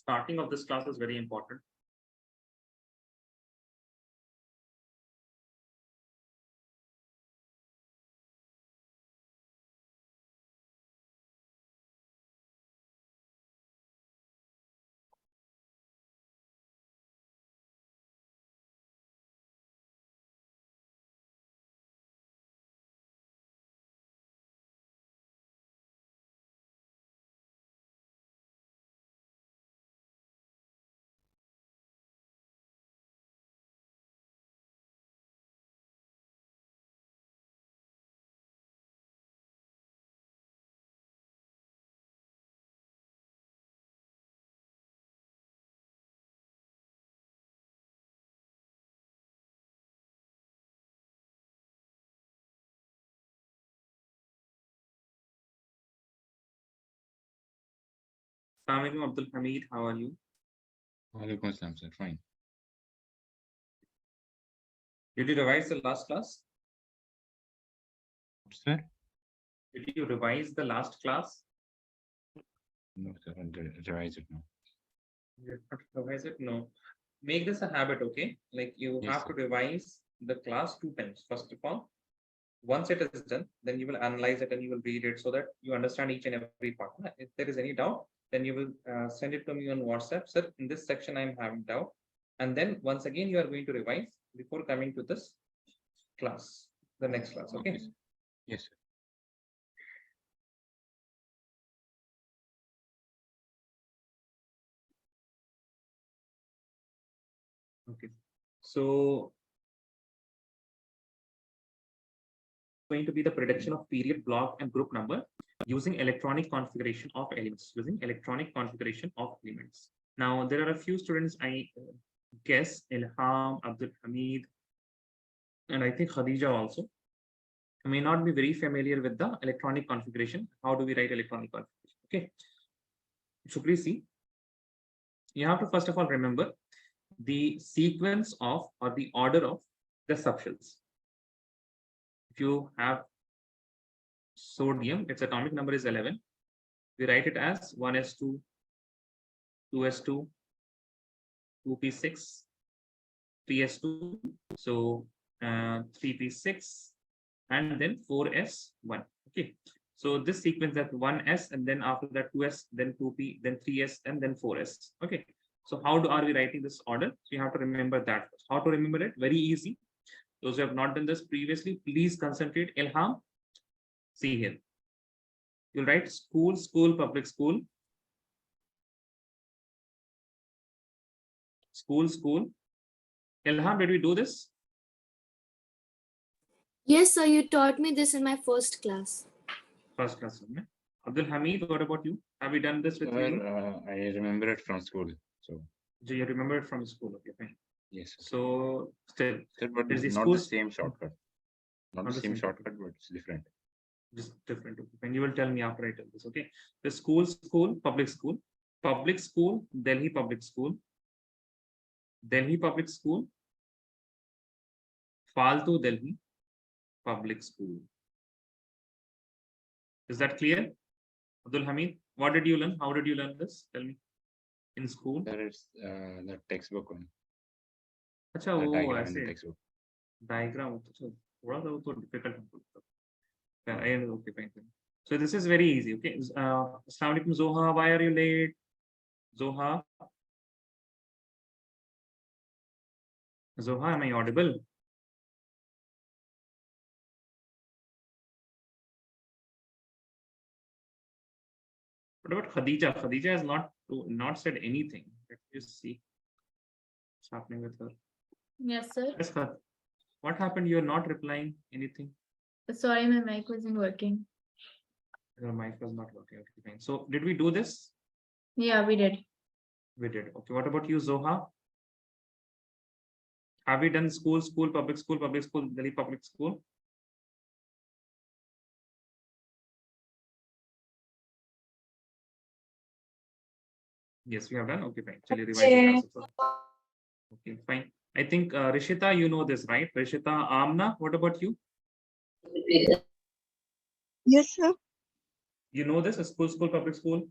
starting of this class is very important. Assalamualaikum Abdul Hamid, how are you? Walaikum assalam, sir. Fine. Did you revise the last class? Sir? Did you revise the last class? No, sir. I'll revise it now. You have to revise it? No. Make this a habit, okay? Like you Yes, have to revise the class 2 times. First of all, once it is done, then you will analyze it and you will read it so that you understand each and every part. If there is any doubt, then you will send it to me on WhatsApp. Sir, in this section, I'm having doubt. And then once again, you are going to revise before coming to this class, the next class, okay? Yes, sir. Okay. So going to be the prediction of period, block, and group number using electronic configuration of elements. Now, there are a few students, I guess, Ilham, Abdul Hamid, and I think Khadija also may not be very familiar with the electronic configuration. How do we write electronic configuration? Okay. So please see, you have to first of all remember the sequence of or the order of the subshells. If you have sodium, its atomic number is 11. We write it as 1s2, 2s2, 2p6, 3s2, so 3p6, and then 4s1. Okay, so this sequence, that 1s, and then after that 2s, then 2p, then 3s, and then 4s. Okay, so how are we writing this order? So you have to remember that. How to remember it? Very easy. Those who have not done this previously, please concentrate. Ilham, see here. You'll write school, school, public school. School, school. Ilham, did we do this? Yes, sir. You taught me this in my first class. First class. Abdul Hamid, what about you? Have you done this with you? I remember it from school. So you remember it from school? Okay, fine. yes. Sir. So still, Sir, but it's not the same shortcut. Not the same shortcut, but it's different. Just different. And you will tell me after I tell this. Okay. The school, school, public school, Delhi public school, Delhi public school, Faltu Delhi public school. Is that clear? Abdul Hamid, what did you learn? How did you learn this? Tell me. In school? There is the textbook one. Acha, diagram in the textbook. Diagram. Difficult. Okay, fine. So this is very easy. Okay. Assalamu alaikum, Zoha. Why are you late? Zoha. Zoha, am I audible? What about Khadija? Khadija has not said anything. Let me see what's happening with her. Yes, sir. Yes, what happened? You're not replying anything. Sorry, my mic wasn't working. Your mic was not working. Okay, fine. So did we do this? Yeah, we did. We did. Okay. What about you, Zoha? Have we done school, school, public school, Delhi public school? Yes, we have done. Okay, fine. Actually, revise it. Okay, fine. I think Rishita, you know this, right? Rishita, Amna, what about you? Yes, sir. You know this, school, school, public school?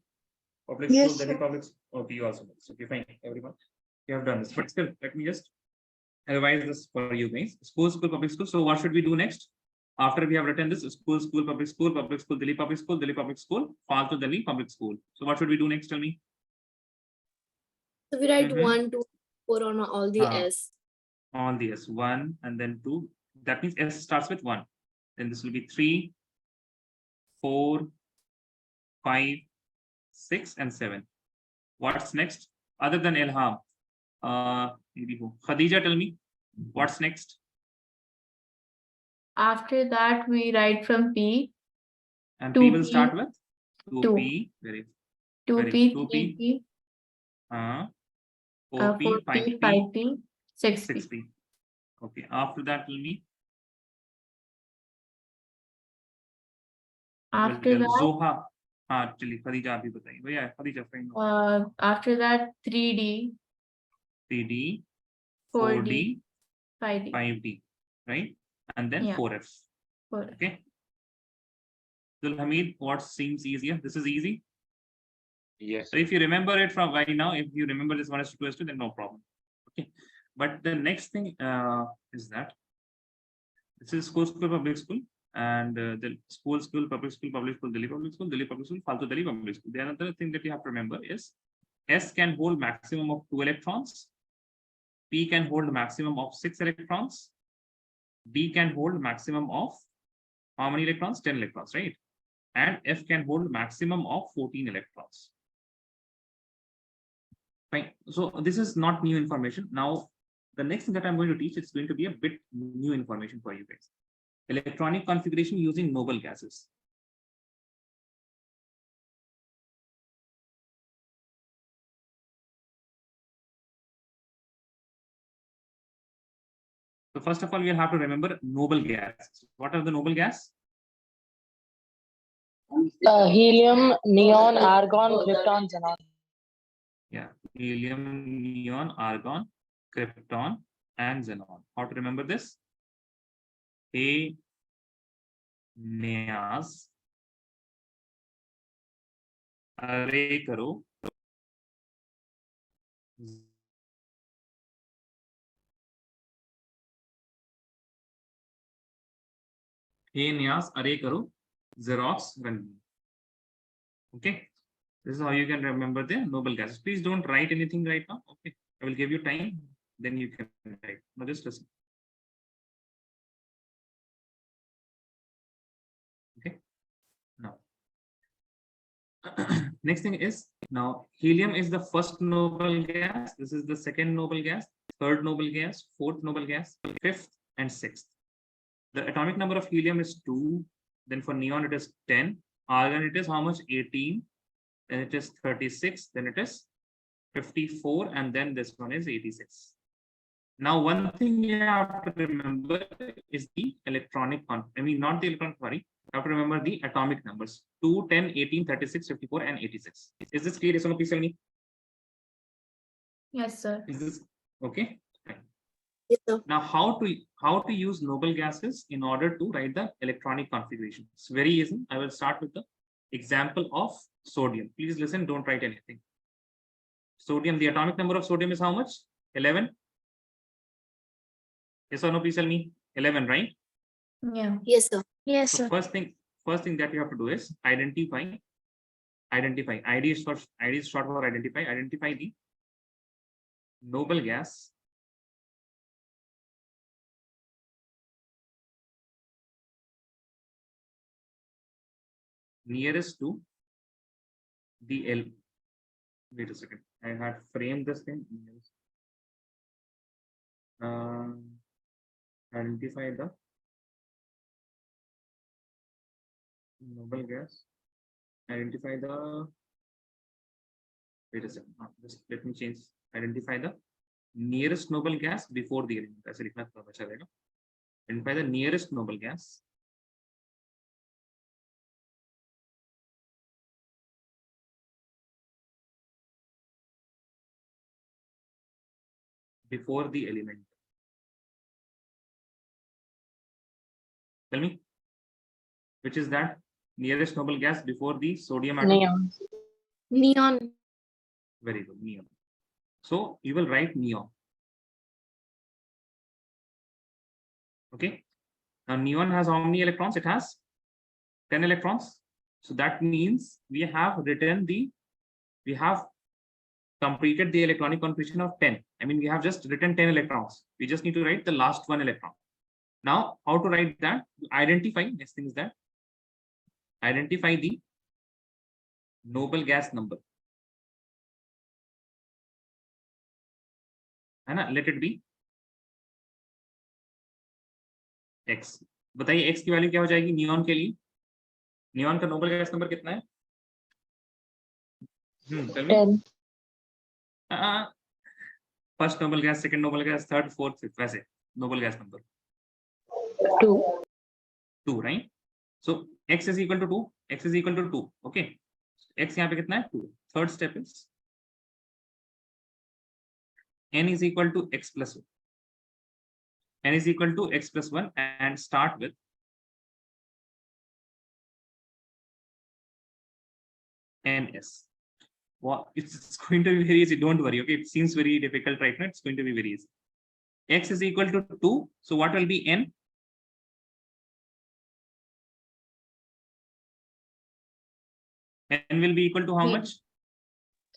Public Yes, school, Delhi sir. public. Okay, you also know this. Okay, fine, everyone. You have done this, but still, let me just revise this for you guys. School, public school. So what should we do next? After we have written this, school, public school, Delhi public school, Falto Delhi public school. So what should we do next? Tell me. So we write Mhm. 1, 2, 4 on all the Ah. S. On the S, 1 and then 2. That means S starts with 1. Then this will be 3, 4, 5, 6, and 7. What's next? Other than Ilham? Maybe who? Khadija, tell me. What's next? After that, we write from P, And 2 P will P, start with 2. 2P. Very 2P, 2P. 3P, 4P, 4P, 5P, 5P, 6P. 6P. Okay. After that will be After that, Zoha. Actually, Khadija अभी बताइए. भैया Khadija fine. after that, 3D, 3D, 4D, 4D, 5D. 5D, right? And then Yeah. 4F. 4F. Okay. Abdul Hamid, what seems easier? This is easy. Yes. So if you remember it from right now, if you remember this 1 is to 2 is 2, then no problem. Okay. But the next thing is that this is school, public school, and the school, public school, Delhi public school, Falto Delhi public school. The another thing that you have to remember is S can hold maximum of 2 electrons. P can hold maximum of 6 electrons. D can hold maximum of how many electrons? 10 electrons, right? And F can hold maximum of 14 electrons. Fine. So this is not new information. Now, the next thing that I'm going to teach is going to be a bit new information for you guys. Electronic configuration using noble gases. So first of all, we'll have to remember noble gases. What are the noble gas? Helium, neon, argon, krypton, xenon. Yeah, helium, neon, argon, krypton, and xenon. How to remember this? A न्यास अरे करो A न्यास अरे करो Xerox run. Okay, this is how you can remember the noble gases. Please don't write anything right now. Okay, I will give you time, then you can write. Now just listen. Okay, now next thing is, now helium is the first noble gas. This is the second noble gas, third noble gas, fourth noble gas, fifth and sixth. The atomic number of helium is 2. Then for neon it is 10. Argon it is how much? 18. Then it is 36. Then it is 54. And then this one is 86. Now one thing you have to remember is the electronic, not the electron, sorry. You have to remember the atomic numbers: 2, 10, 18, 36, 54, and 86. Is this clear? Please tell me. Yes, sir. Is this okay? Yes, sir. Now, how to use noble gases in order to write the electronic configuration? It's very easy. I will start with the example of sodium. Please listen, don't write anything. Sodium, the atomic number of sodium is how much? 11. Yes or no, please tell me. 11, right? Yeah. Yes, sir. Yes, So sir. first thing that you have to do is identify. ID is short for identify. Identify the noble gas nearest to the L. Wait a second. I had framed this thing. Identify the noble gas. Identify the. Wait a second. Just let me change. Identify the nearest noble gas before the element. Identify the nearest noble gas before the element. Tell me, which is that nearest noble gas before the sodium atom? Neon. Neon. Very good, neon. So you will write neon. Okay. Now neon has how many electrons? It has 10 electrons. So that means we have completed the electronic configuration of 10. I mean, we have just written 10 electrons. We just need to write the last one electron. Now, how to write that? Identify, next thing is that identify the noble gas number. And let it be X. बताइए X की value क्या हो जाएगी neon के लिए? Neon का Nobel gas number कितना है? 10. First noble gas, second noble gas, third, fourth, fifth, वैसे noble gas number 2, right? So X is equal to 2. X is equal to 2. Okay. X यहाँ पे कितना है? 2. Third step is N is equal to X plus 1. N is equal to X plus 1 and start with NS. Well, it's going to be very easy. Don't worry. Okay. It seems very difficult right now. It's going to be very easy. X is equal to 2. So what will be N? N will be equal to how 3. much?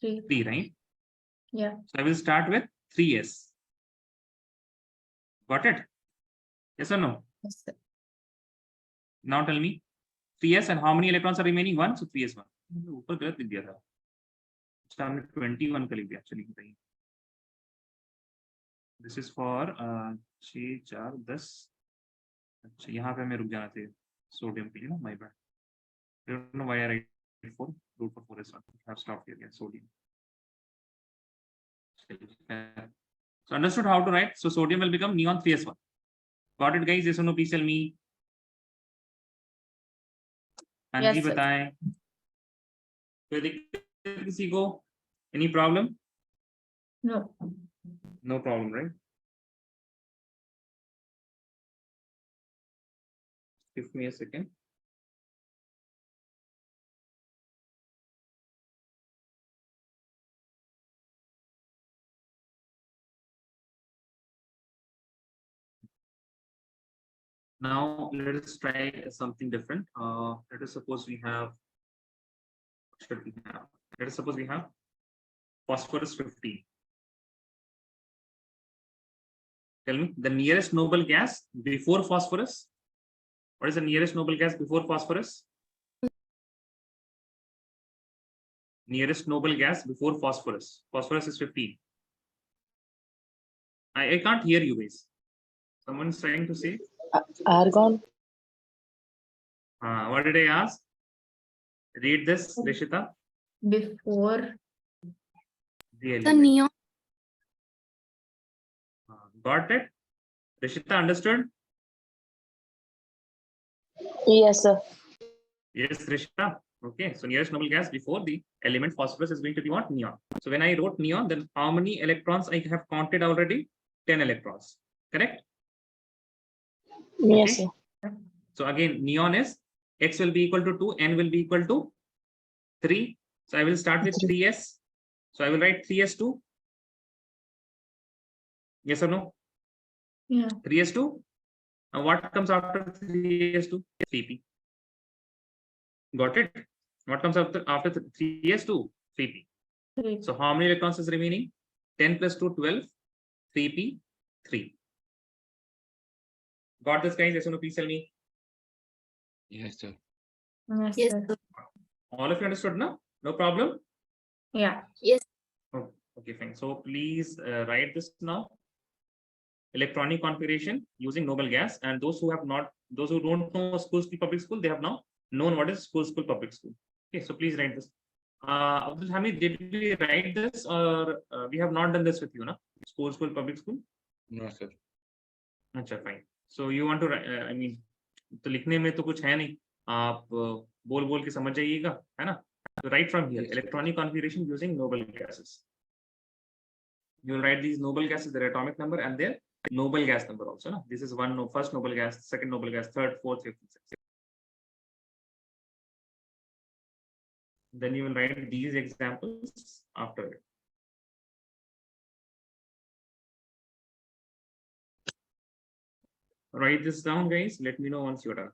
3. 3, right? Yeah. So I will start with 3s. Got it? Yes or no? Yes, sir. Now tell me 3s and how many electrons are remaining? 1. So 3s1. ऊपर गलत लिख दिया था. हमने 21 का लिख दिया. चलिए बताइए. This is for 6, 4, 10. अच्छा यहाँ पे मैं रुक जाना चाहिए. Sodium के लिए ना, my bad. I don't know why I write 4. Root for 4 is 1. I have stopped here. Yeah, sodium. So understood how to write. So sodium will become neon 3s1. Got it, guys? Yes or no? Please tell me. हाँ Yes, जी sir. बताएं. कोई दिक्कत किसी को? Any problem? No. No problem, right? Give me a second. Now let us try something different. Let us suppose we have. What should we have? Let us suppose we have phosphorus 15. Tell me the nearest noble gas before phosphorus. What is the nearest noble gas before phosphorus? Nearest noble gas before phosphorus. Phosphorus is 15. I can't hear you guys. Someone is trying to say. Argon. What did I ask? Read this, Rishita. Before. The The element. neon. Got it? Rishita understood? Yes, sir. Yes, Rishita. Okay, so nearest noble gas before the element phosphorus is going to be what? Neon. So when I wrote neon, then how many electrons I have counted already? 10 electrons. Correct? Yes, Okay. sir. So again, neon is X will be equal to 2, N will be equal to 3. So I will start with 3s. So I will write 3s2. Yes or no? Yeah. 3s2. And what comes after 3s2? 3p. Got it? What comes after 3s2? 3p. 3. So how many electrons is remaining? 10 plus 2, 12. 3p, 3. Got this, guys? Yes or no? Please tell me. Yes, sir. Yes, Yes, sir. sir. All of you understood now? No problem? Yeah. Oh, okay, fine. So please write this now. Electronic configuration using noble gas, and those who don't know school public school, they have now known what is school public school. Okay, so please write this. Abdul Hamid, did we write this or we have not done this with you, na? School public school? No, sir. अच्छा fine. So you want to I mean तो लिखने में तो कुछ है नहीं, आप बोल के समझ जाइएगा, है ना? So right from here, Yes, sir. electronic configuration using noble gases. You will write these noble gases, their atomic number and their noble gas number also. No? This is first noble gas, second noble gas, third, fourth, fifth, sixth. Then you will write these examples after it. Write this down, guys. Let me know once you're done.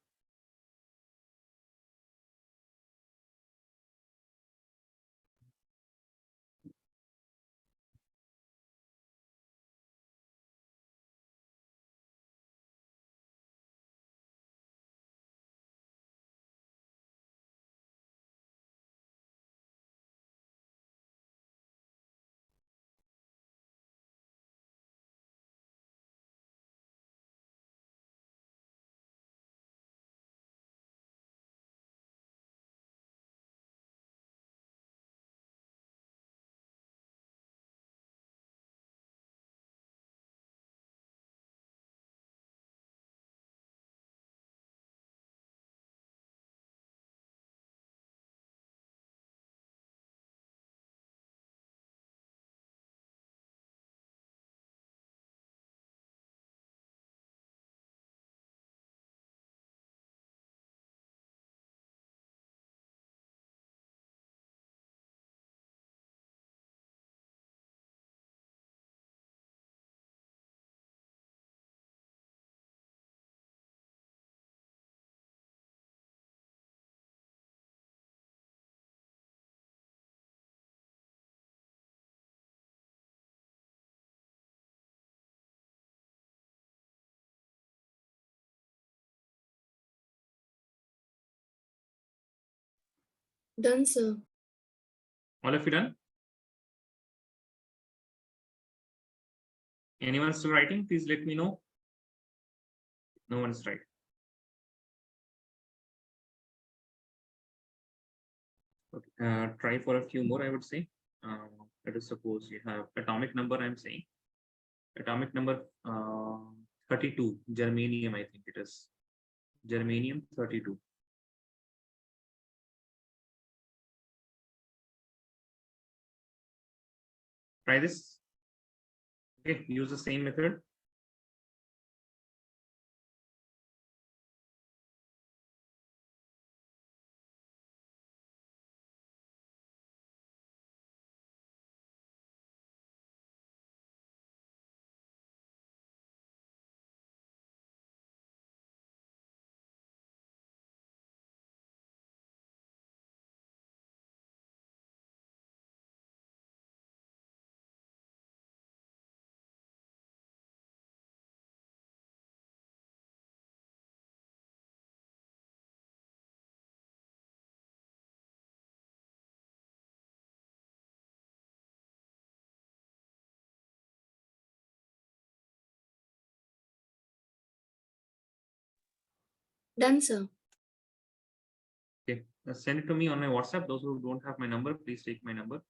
Done, sir. All of you done? Anyone still writing? Please let me know. No one's right. Okay. Try for a few more, I would say. Let us suppose you have atomic number, I'm saying. Atomic number 32, germanium, I think it is. Germanium 32. Try this. Okay, use the same method. Done, sir. Okay, send it to me on my WhatsApp. Those who don't have my number, please take my number.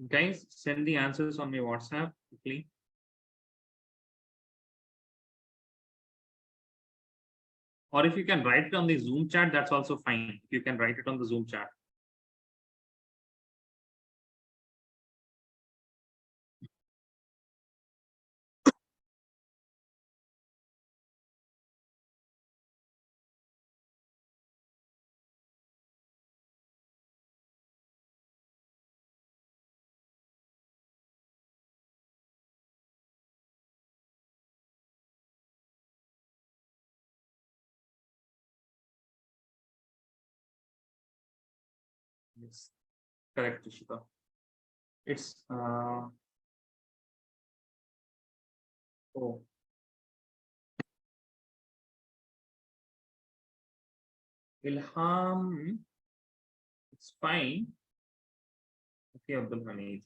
Guys, send the answers on my WhatsApp quickly. Or if you can write it on the Zoom chat, that's also fine. If you can write it on the Zoom chat. Yes, correct, Rishika. It's oh, Ilham. It's fine. Okay, Abdul Hamid.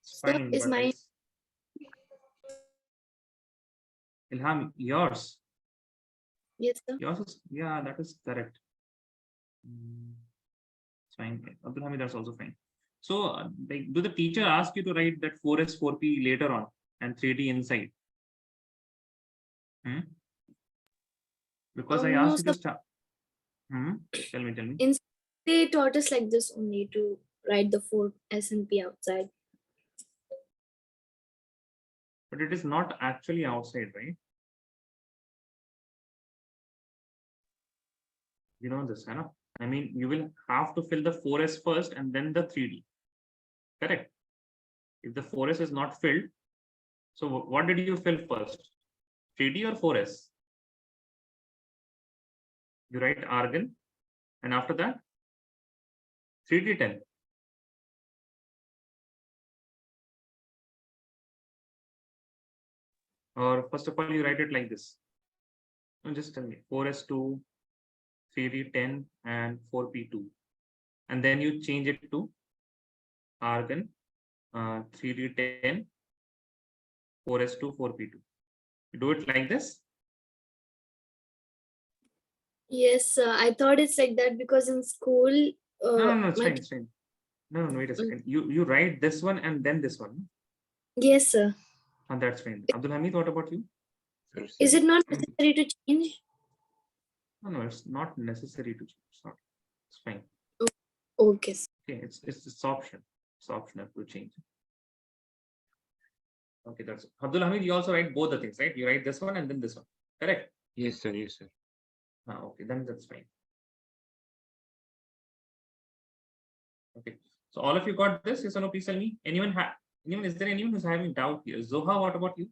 It's Sir, fine, is but my it's Ilham, yours. yes, sir? Yours is, yeah, that is correct. It's fine. Abdul Hamid, that's also fine. So, like, do the teacher ask you to write that 4S, 4P later on and 3D inside? Hmm? Because I No, asked you to sir. start. Hmm? Tell me, tell me. They taught us like this only to write the 4S and P outside. But it is not actually outside, right? You know this, I know. I mean, you will have to fill the 4S first and then the 3D. Correct. If the 4S is not filled, so what did you fill first? 3D or 4S? You write argon, and after that, 3D10. Or first of all, you write it like this. No, just tell me 4S2, 3D10, and 4P2. And then you change it to argon, 3D10, 4S2, 4P2. You do it like this. Yes, sir. I thought it's like that because in school, No, it's my fine, it's fine. No, wait a second. You write this one and then this one. yes, sir. And that's fine. Abdul Hamid, what about you? Is it not necessary to change? No, it's not necessary to change. It's not. It's fine. Okay, sir. Okay, it's option. It's optional to change. Okay, that's it. Abdul Hamid, you also write both the things, right? You write this one and then this one. Correct? Yes, sir. Yes, sir. Okay, then that's fine. Okay. So all of you got this? Yes or no? Please tell me. Anyone is there anyone who's having doubt here? Zoha, what about you?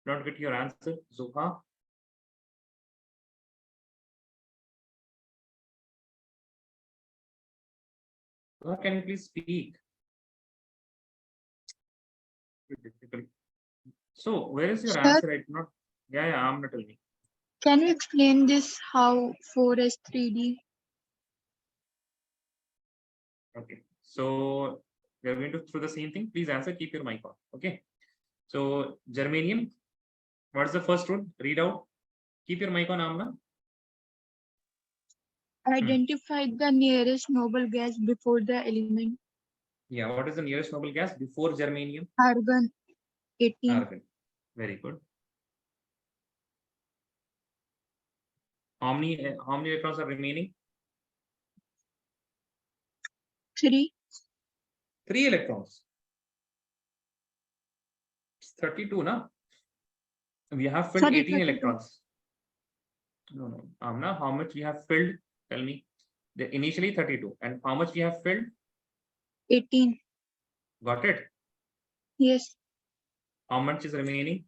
Don't get your answer. Zoha. Zoha, can you please speak? Difficult. So where is your Sir, answer? Right? Not. Yeah, I'm not telling me. can you explain this how 4S 3D? Okay. So we are going to through the same thing. Please answer. Keep your mic on. Okay. So germanium. What's the first rule? Read out. Keep your mic on, Amna. Identify the nearest noble gas before the element. Yeah. What is the nearest noble gas before germanium? Argon 18. Argon. Very good. How many electrons are remaining? 3. 3 electrons. It's 32, na? We have filled Sorry, 18 32. electrons. No. Amna, how much we have filled? Tell me. Initially 32. And how much we have filled? 18. Got it? Yes. How much is remaining?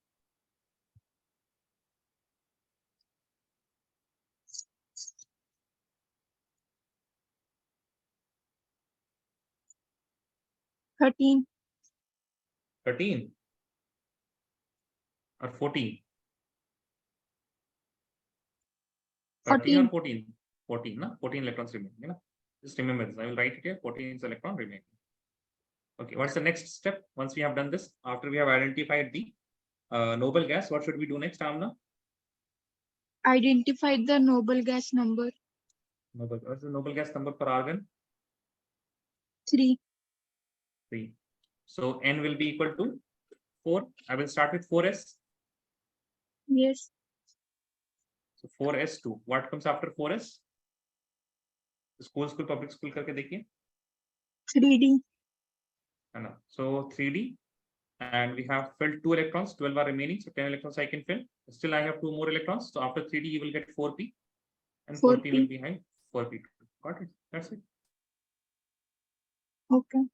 $13. 13 or 14? 13 or 14? 14, na? 14 electrons remaining. You know? Just remember this. I will write it here. 14 is electron remaining. Okay, what's the next step? Once we have done this, after we have identified the noble gas, what should we do next, Amna? Identify the noble gas number. What's the noble gas number for argon? 3. 3. So N will be equal to 4. I will start with 4S. Yes. So 4S2. What comes after 4S? School, public school करके देखिए. 3D. So 3D. And we have filled 2 electrons. 12 are remaining. So 10 electrons I can fill. Still I have 2 more electrons. So after 3D, you will get 4P. And 4P will be high. 4P. Got it? That's it. Okay.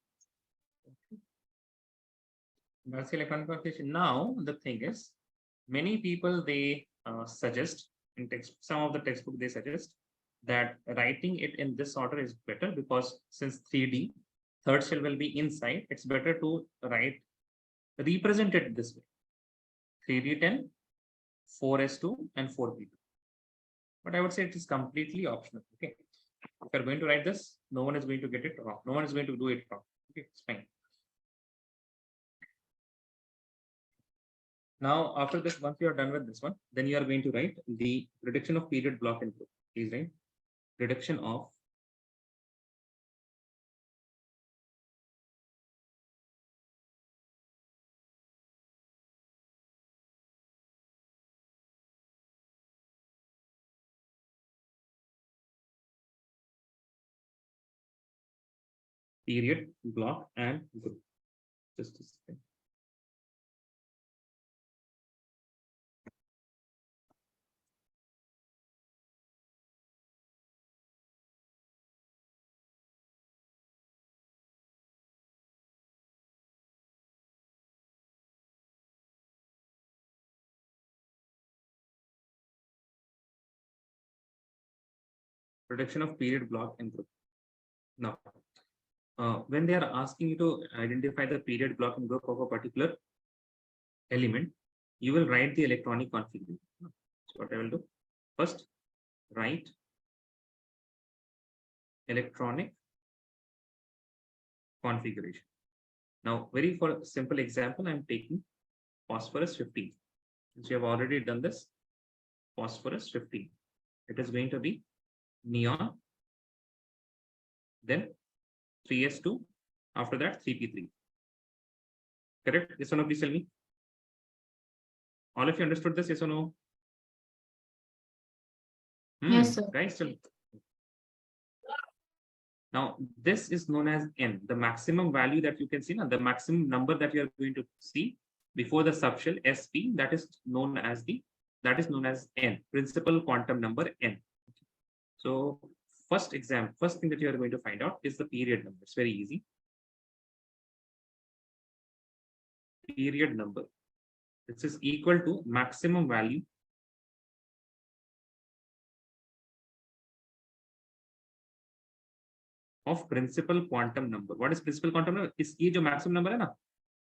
That's the electronic configuration. Now, the thing is, many people, they suggest in text, some of the textbook they suggest that writing it in this order is better because since 3D, third shell will be inside, it's better to represent it this way. 3D10, 4s2 and 4p2. But I would say it is completely optional. Okay. If you're going to write this, no one is going to get it wrong. No one is going to do it wrong. Okay, it's fine. Now, after this, once you are done with this one, then you are going to write the reduction of period block and group. Please write reduction of period, block, and group. Just a second. Reduction of period, block, and group. Now, when they are asking you to identify the period, block, and group of a particular element, you will write the electronic configuration. So what I will do first, write electronic configuration. Now, very for simple example, I'm taking phosphorus 15. Since you have already done this, phosphorus 15. It is going to be neon, then 3s2, after that 3p3. Correct? Yes or no? Please tell me. All of you understood this? Yes or no? Yes, sir. Guys, tell me. Now, this is known as n, the maximum value that you can see, now the maximum number that you are going to see before the subshell sp, that is known as n, principal quantum number n. So first thing that you are going to find out is the period number. It's very easy. Period number. This is equal to maximum value of principal quantum number. What is principal quantum number? इसकी जो maximum number है ना,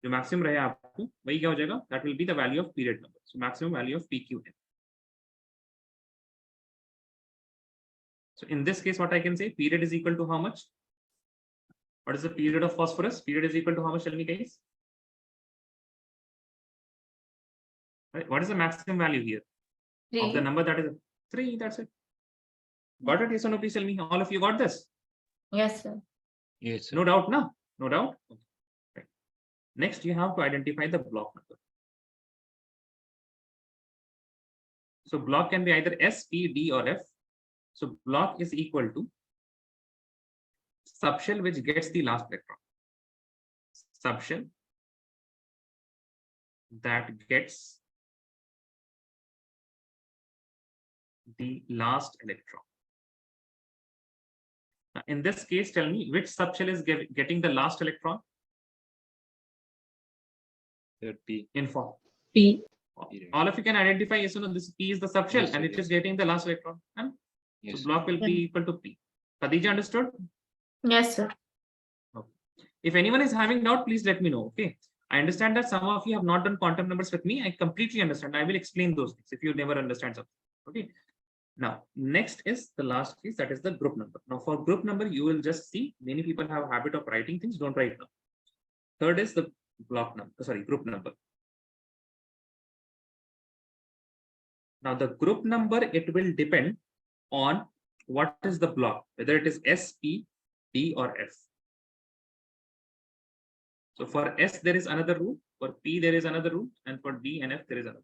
जो maximum रहे आपको, वही क्या हो जाएगा? That will be the value of period number. So maximum value of PQN. So in this case, what I can say, period is equal to how much? What is the period of phosphorus? Period is equal to how much? Tell me, guys. Right. What is the maximum value here? 3. Of the number that is 3. That's it. Got it? Yes or no? Please tell me. All of you got this? Yes, sir. Yes, sir. No doubt, no? No doubt? Okay. Right. Next, you have to identify the block number. So block can be either S, P, D, or F. So block is equal to subshell which gets the last electron. Subshell that gets the last electron. Now, in this case, tell me which subshell is getting the last electron? P. Info. P. All of you can identify, yes or no, this P is the subshell, Yes, and sir, it yes. is getting the last electron. And Yes, so sir. block will be equal to P. Khadija, understood? Yes, sir. If anyone is having doubt, please let me know. Okay. I understand that some of you have not done quantum numbers with me. I completely understand. I will explain those things if you never understand something. Okay. Now, next is the last piece, that is the group number. Now, for group number, you will just see many people have a habit of writing things. Don't write now. Third is the block number. Sorry, group number. Now, the group number, it will depend on what is the block, whether it is S, P, D, or F. So for S, there is another rule. For P, there is another rule. And for D and F, there is another.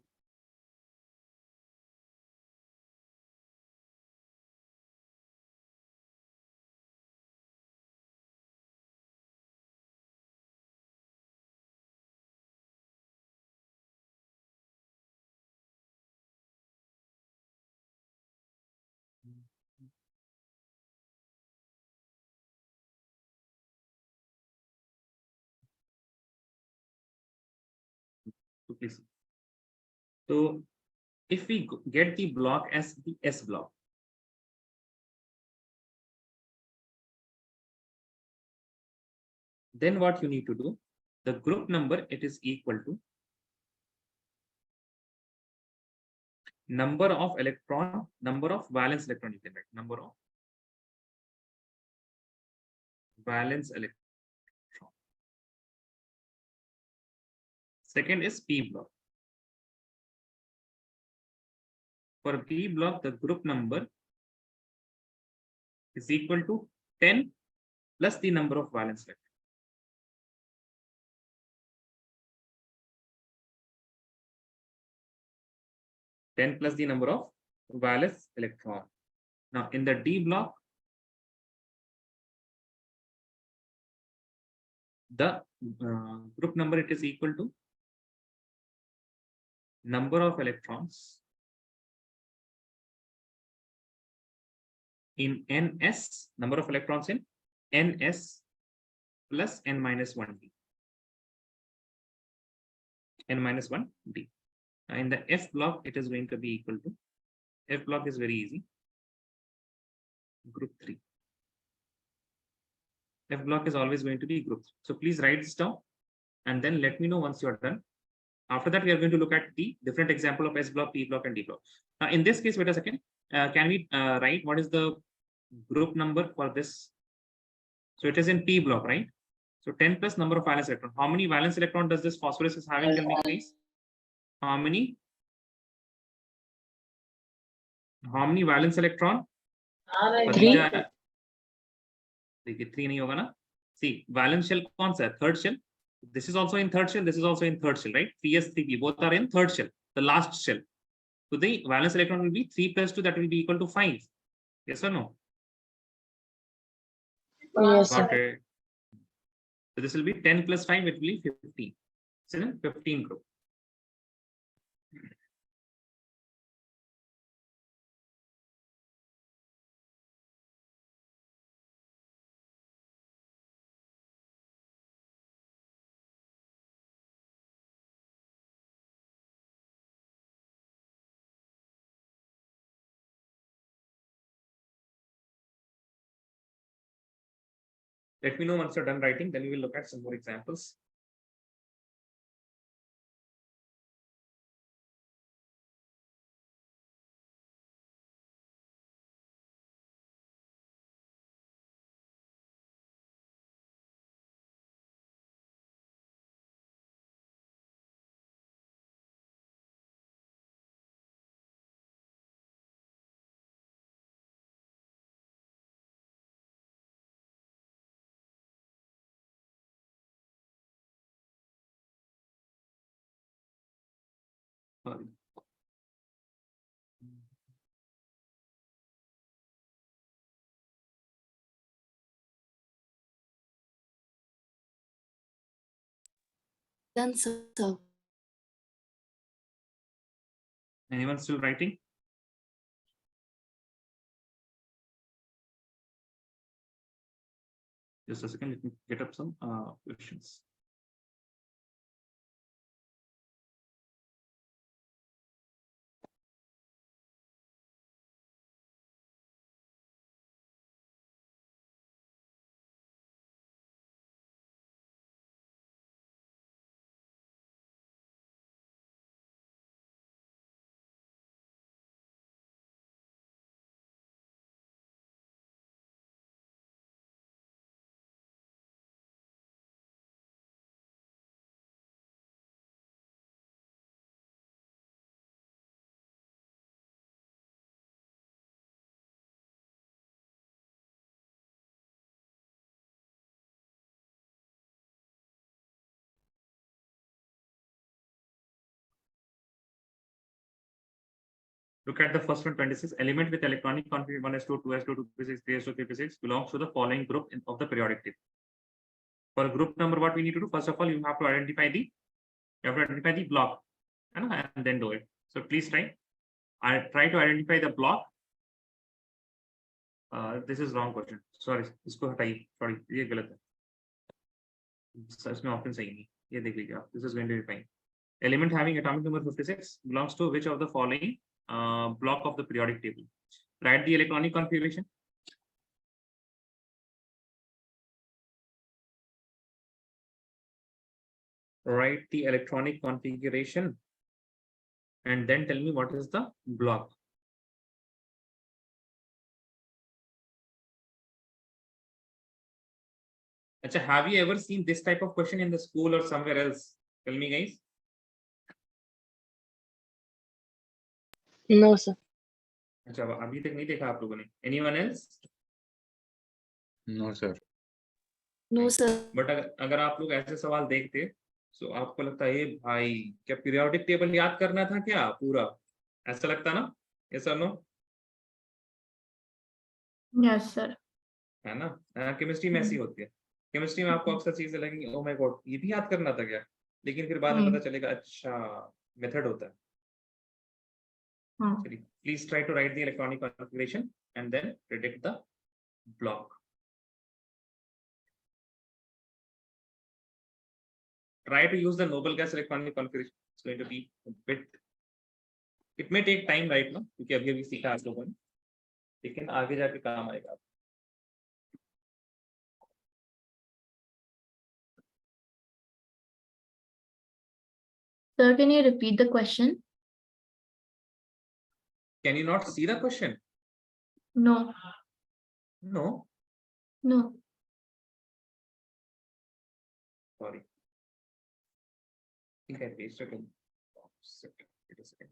So please. So if we get the block as the S block, then what you need to do, the group number, it is equal to number of valence electron, you can write number of valence electron. Second is P block. For P block, the group number is equal to 10 plus the number of valence electrons. 10 plus the number of valence electron. Now in the D block, the group number, it is equal to number of electrons in NS, number of electrons in NS plus N minus 1D. N minus 1D. In the F block, it is going to be equal to, F block is very easy, group 3. F block is always going to be group 3. So please write this down and then let me know once you're done. After that, we are going to look at the different example of S block, P block, and D block. Now, in this case, wait a second. Can we write what is the group number for this? So it is in P block, right? So 10 plus number of valence electron. How many valence electron does this phosphorus is having? Tell me, please. How many valence electron? 3. देखिए 3 नहीं होगा ना. See, valence shell कौन सा है? Third shell. This is also in third shell. This is also in third shell, right? 3s 3p, both are in third shell, the last shell. So the valence electron will be 3 plus 2, that will be equal to 5. Yes or no? Yes, sir. Okay. So this will be 10 plus 5, it will be 15. So then 15 group. Let me know once you're done writing, then we will look at some more examples. Sorry. Done, sir. Anyone still writing? Just a second, let me get up some questions. Look at the first one, 26. Element with electronic configuration 1s2, 2s2, 2p6, 3s2, 3p6 belongs to the following group of the periodic table. For group number, what we need to do? First of all, you have to identify the block and then do it. So please try. I try to identify the block. This is wrong question. Sorry, इसको हटाइए. Sorry, ये गलत है. इसमें option सही नहीं. ये देख लीजिए आप. This is going to be fine. Element having atomic number 56 belongs to which of the following block of the periodic table? Write the electronic configuration. Write the electronic configuration and then tell me what is the block. Achha, have you ever seen this type of question in the school or somewhere else? Tell me, guys. No, sir. अच्छा अभी तक नहीं देखा आप लोगों ने. Anyone else? No, sir. No, sir. But अगर आप लोग ऐसे सवाल देखते तो आपको लगता है भाई क्या पीरियोडिक टेबल याद करना था क्या पूरा, ऐसा लगता ना? यस और नो? Yes, sir. है ना? केमिस्ट्री में ऐसी होती है. केमिस्ट्री में आपको अक्सर चीजें लगेंगी ओ माय गॉड ये भी याद करना था क्या, लेकिन फिर बाद में पता चलेगा अच्छा मेथड होता है. चलिए, please try to write the electronic configuration and then predict the block. Try to use the noble gas electronic configuration. It's going to be a bit. It may take time right now क्योंकि अभी सीखा आप लोगों ने, लेकिन आगे जाके काम आएगा. Sir, can you repeat the question? Can you not see the question? No. No. No. Sorry. I think I pasted it. Wait a second.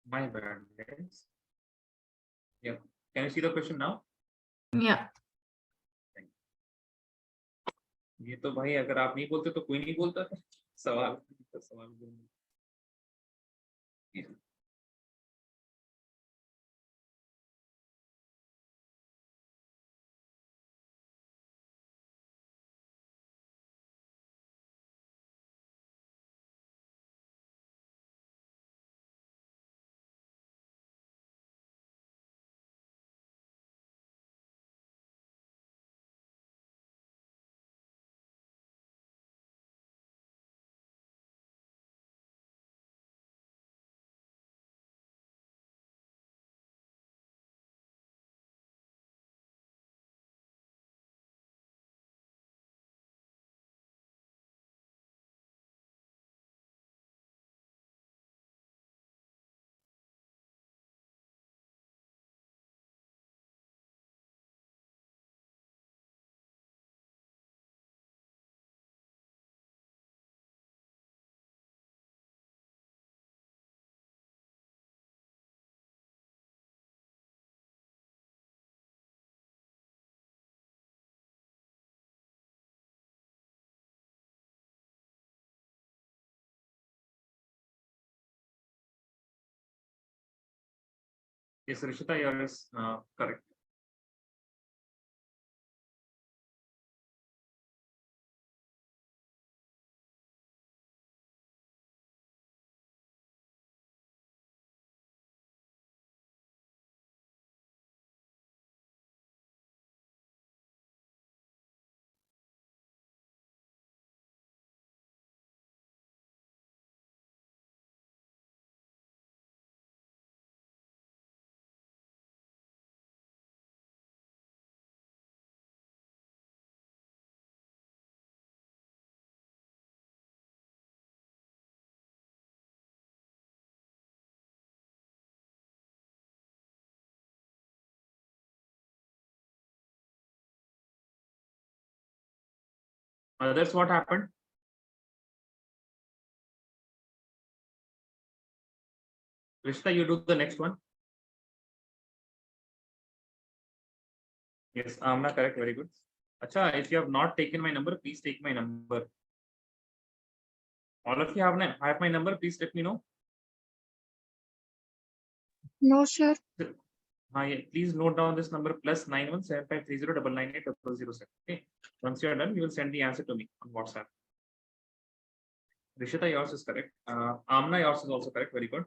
My bad, guys. Yeah. Can you see the question now? Yeah. ये तो भाई अगर आप नहीं बोलते तो कोई नहीं बोलता. सवाल Yes, Rishita, yours correct. Others, what happened? Rishita, you do the next one. Yes, Amna, correct. Very good. Acha, if you have not taken my number, please take my number. All of you have my number. Please let me know. No, sir. Hi, please note down this number +917530998007. Okay. Once you are done, you will send the answer to me on WhatsApp. Rishita, yours is correct. Amna, yours is also correct. Very good.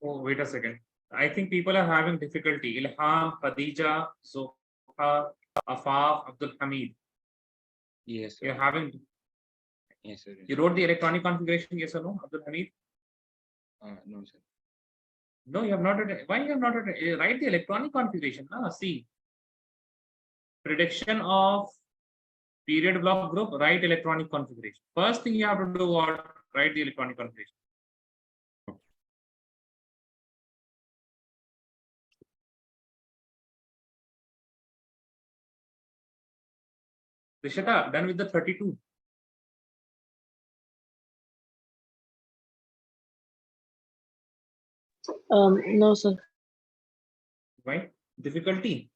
Oh, wait a second. I think people are having difficulty. Ilham, Khadija, Zoha, Afaf, Abdul Hamid. Yes, You're sir. having. Yes, sir. You wrote the electronic configuration, yes or no, Abdul Hamid? No, sir. No, you have not written. Why you have not written? Write the electronic configuration. See, prediction of period block group. Write electronic configuration. First thing you have to do what? Write the electronic configuration. Rishita, done with the 32. No, sir. Why? Difficulty.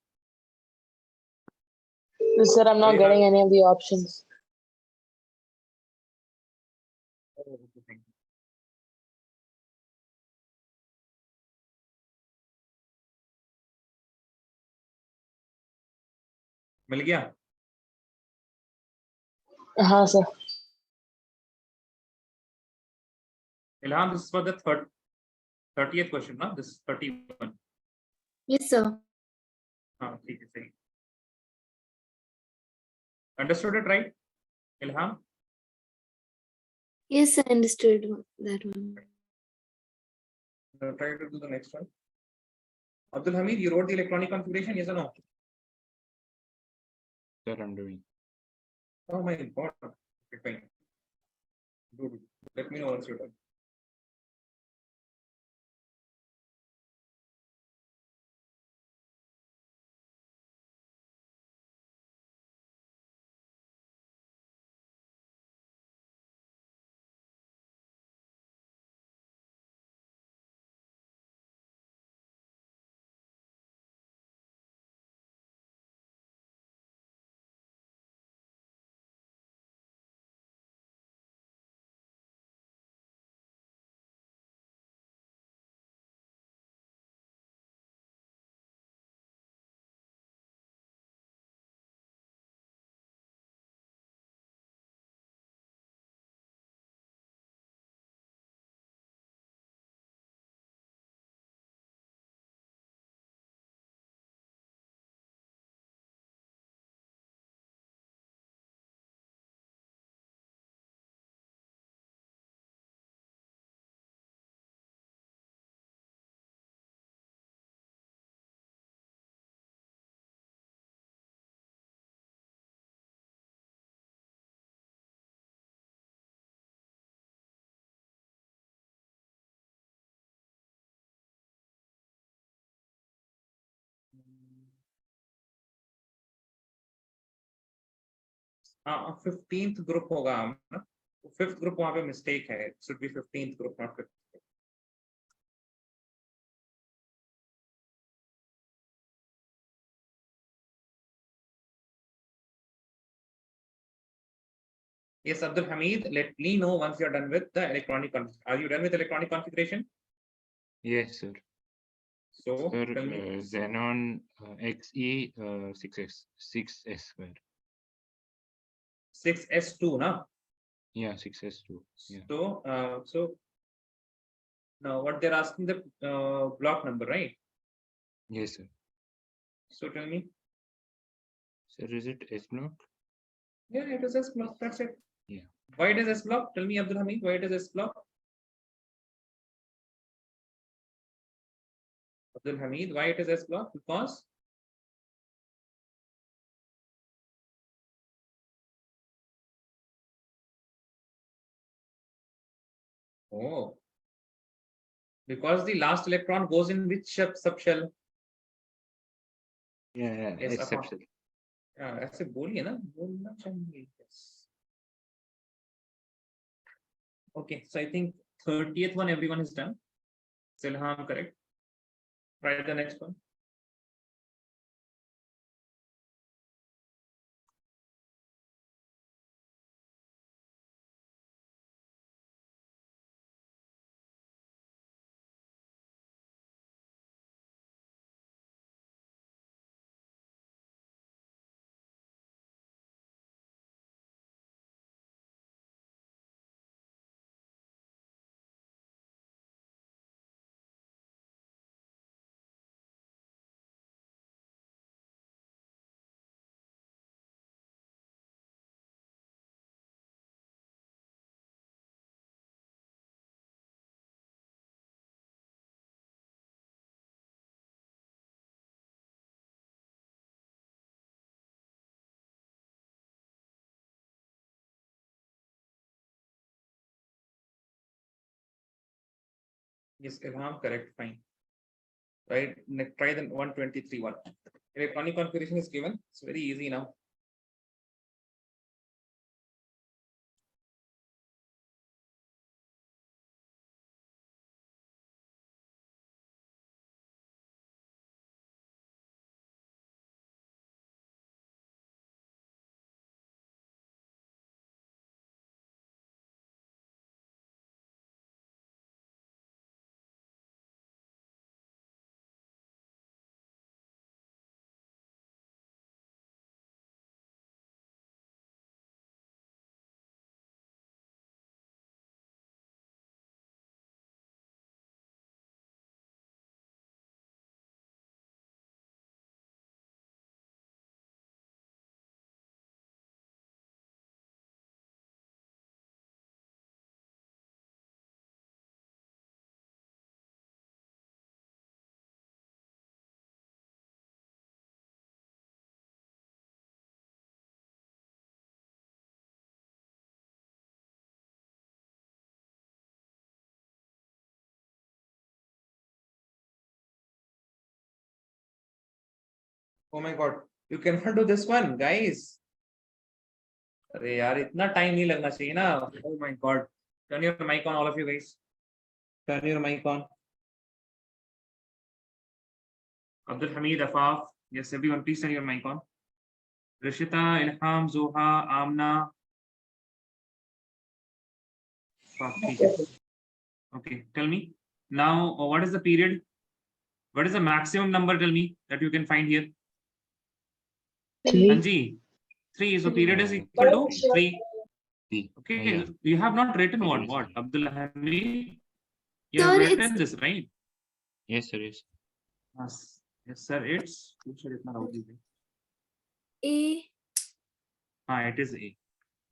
Sir, I'm not Very getting hard. any of the options. Oh, okay, thank you. मिल गया? हाँ, sir. Ilham, this is for the 30th question, no? This is 31. Yes, sir. ठीक है, सही. Understood it, right? Ilham? Yes, I understood that one. Try to do the next one. Abdul Hamid, you wrote the electronic configuration, yes or no? Sir, I'm doing. Oh my God. Okay, fine. Good. Let me know once you're done. हाँ, 15th group होगा ना? 5th group वहाँ पे mistake है. Should be 15th group, not 5th. Yes, Abdul Hamid, let me know once you're done with the electronic configuration. Are you done with electronic configuration? Yes, sir. So, Sir, tell me. Xenon XE 6S square. 6S2, na? Yeah, 6S2. Yeah. So now what they're asking the block number, right? Yes, sir. So tell me. Sir, is it S block? Yeah, it is S block. That's it. Yeah. Why it is S block? Tell me, Abdul Hamid, why it is S block? Abdul Hamid, why it is S block? Because because the last electron goes in which subshell? Yeah, Yes, exception. ऐसे बोलिए ना, बोलना चाहिए. Yes. Okay, so I think 30th one everyone is done. Silham, correct. Try the next one. Yes, Ilham, correct, fine. Right, try the 123 one. Electronic configuration is given. It's very easy now. Oh my God, you cannot do this one, guys. अरे यार इतना time नहीं लगना चाहिए ना. Oh my God, turn your mic on, all of you guys. Turn your mic on. Abdul Hamid, Afaf, yes, everyone, please turn your mic on. Rishita, Ilham, Zoha, Amna. Okay, tell me now, what is the period? What is the maximum number? Tell me that you can find here. 3. Anji, 3. So period is equal to 3. Okay, Yeah. you have not written Period is what? three. Abdul Hamid, you have Sir, written it's this, right? Yes, sir. Yes. Yes, sir. It's A. it is A.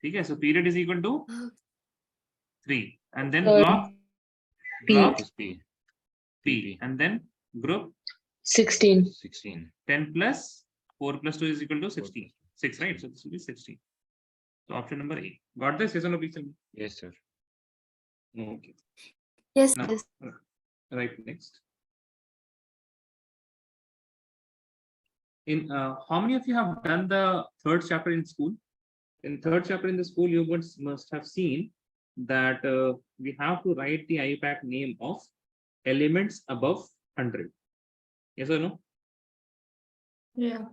Okay, so period is equal to 3, and then Third. block P. block Is P. P, and then group 16. 16. 10 plus 4 plus 2 is equal to 16. 6, right? So this will be 16. So option number A. Got this? Yes or no, please tell me. Yes, sir. Okay. Yes, Now, yes. right, next. In how many of you have done the third chapter in school? In third chapter in the school, you must have seen that we have to write the IUPAC name of elements above 100. Yes or no? Yeah.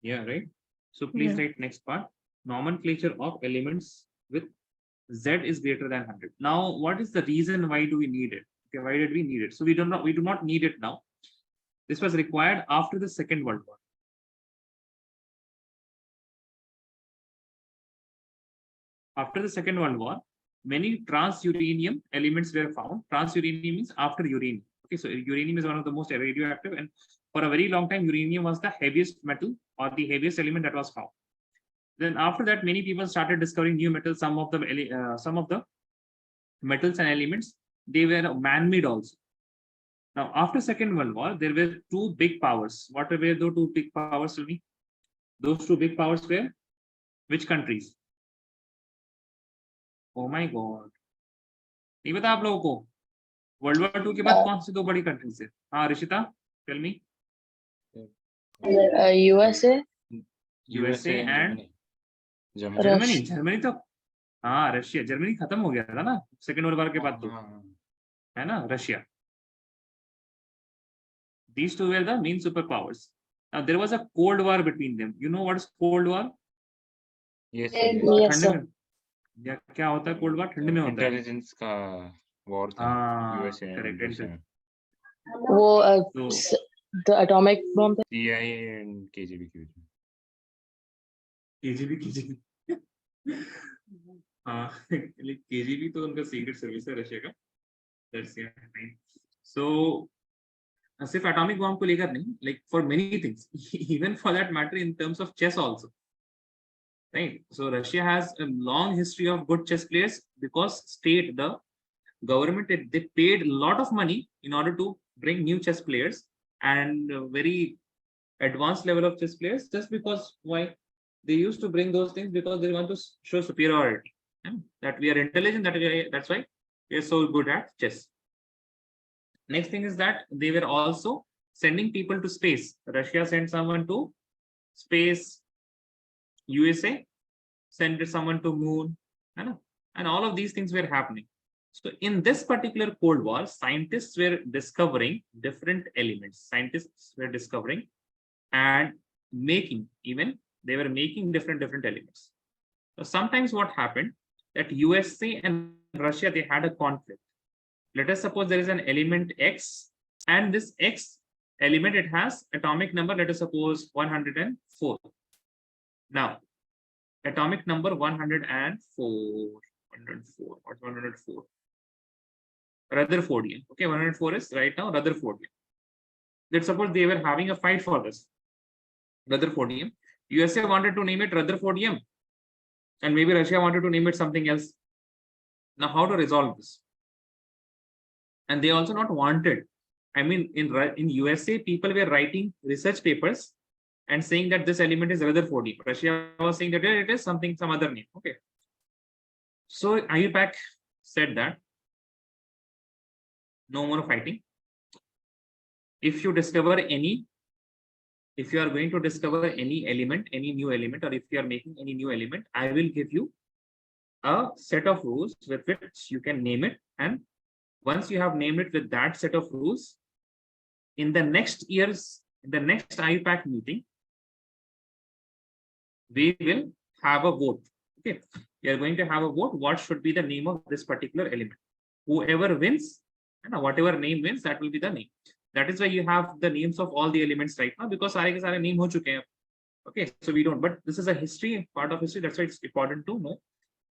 Yeah, right. So please Yeah. write next part. Nomenclature of elements with Z is greater than 100. Now, what is the reason why do we need it? Okay, why did we need it? So we do not need it now. This was required after the Second World War. After the Second World War, many transuranium elements were found. Transuranium means after uranium. Okay, so uranium is one of the most radioactive, and for a very long time, uranium was the heaviest metal or the heaviest element that was found. Then after that, many people started discovering new metals. Some of the metals and elements, they were man-made also. Now, after Second World War, there were two big powers. What were the two big powers, tell me? Those two big powers were which countries? Oh my God. नहीं पता आप लोगों को world war 2 के बाद कौन सी दो बड़ी कंट्रीज है? हाँ Rishita, tell me. USA, USA and Germany. Germany तो हाँ रशिया. जर्मनी खत्म हो गया था ना सेकेंड वर्ल्ड वॉर के बाद, तो है ना Russia. These two were the main superpowers. Now there was a cold war between them. You know what is cold war? Yes, yes, ठंड sir. में या क्या होता है कोल्ड वॉर? ठंड में होता है. इंटेलिजेंस का वॉर था हाँ यूएसए एंड करेक्ट. रशिया. वो So the atomic bomb. CIA and KGB के बीच में. केजीबी हाँ केजीबी तो उनका सीक्रेट सर्विस है रशिया का. That's yeah, fine. So सिर्फ एटॉमिक बॉम्ब को लेकर नहीं, like for many things, even for that matter in terms of chess also, right? So Russia has a long history of good chess players because the government, they paid a lot of money in order to bring new chess players and very advanced level of chess players, just because why they used to bring those things, because they want to show superiority, that we are intelligent, that's why we are so good at chess. Next thing is that they were also sending people to space. Russia sent someone to space, USA sent someone to moon, and all of these things were happening. So in this particular Cold War, scientists were discovering different elements. Scientists were discovering and making, even they were making different elements. So sometimes what happened, that USA and Russia, they had a conflict. Let us suppose there is an element X, and this X element, it has atomic number, let us suppose 104. Now, atomic number 104. What's 104? Rutherfordium. Okay, 104 is right now Rutherfordium. Let's suppose they were having a fight for this Rutherfordium. USA wanted to name it Rutherfordium, and maybe Russia wanted to name it something else. Now, how to resolve this? And they also not wanted. I mean, in USA, people were writing research papers and saying that this element is Rutherfordium. Russia was saying that it is some other name. Okay. So IUPAC said that no more fighting. If you are going to discover any element, any new element, or if you are making any new element, I will give you a set of rules with which you can name it. And once you have named it with that set of rules, in the next IUPAC meeting, we will have a vote. Okay, we are going to have a vote. What should be the name of this particular element? Whoever wins, and whatever name wins, that will be the name. That is why you have the names of all the elements right now, because सारे के सारे name हो चुके हैं. Okay, so we don't. But this is a part of history. That's why it's important to know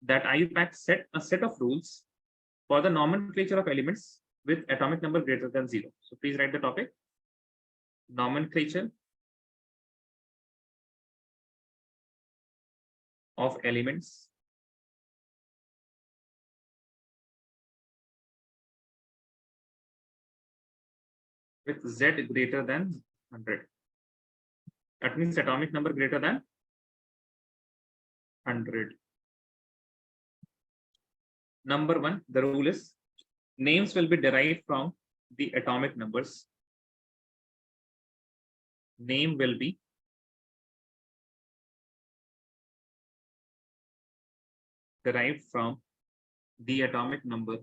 that IUPAC set a set of rules for the nomenclature of elements with atomic number greater than 0. So please write the topic. Nomenclature of elements with Z greater than 100. That means atomic number greater than 100. Number 1, the rule is names will be derived from the atomic numbers. Name will be derived from the atomic number.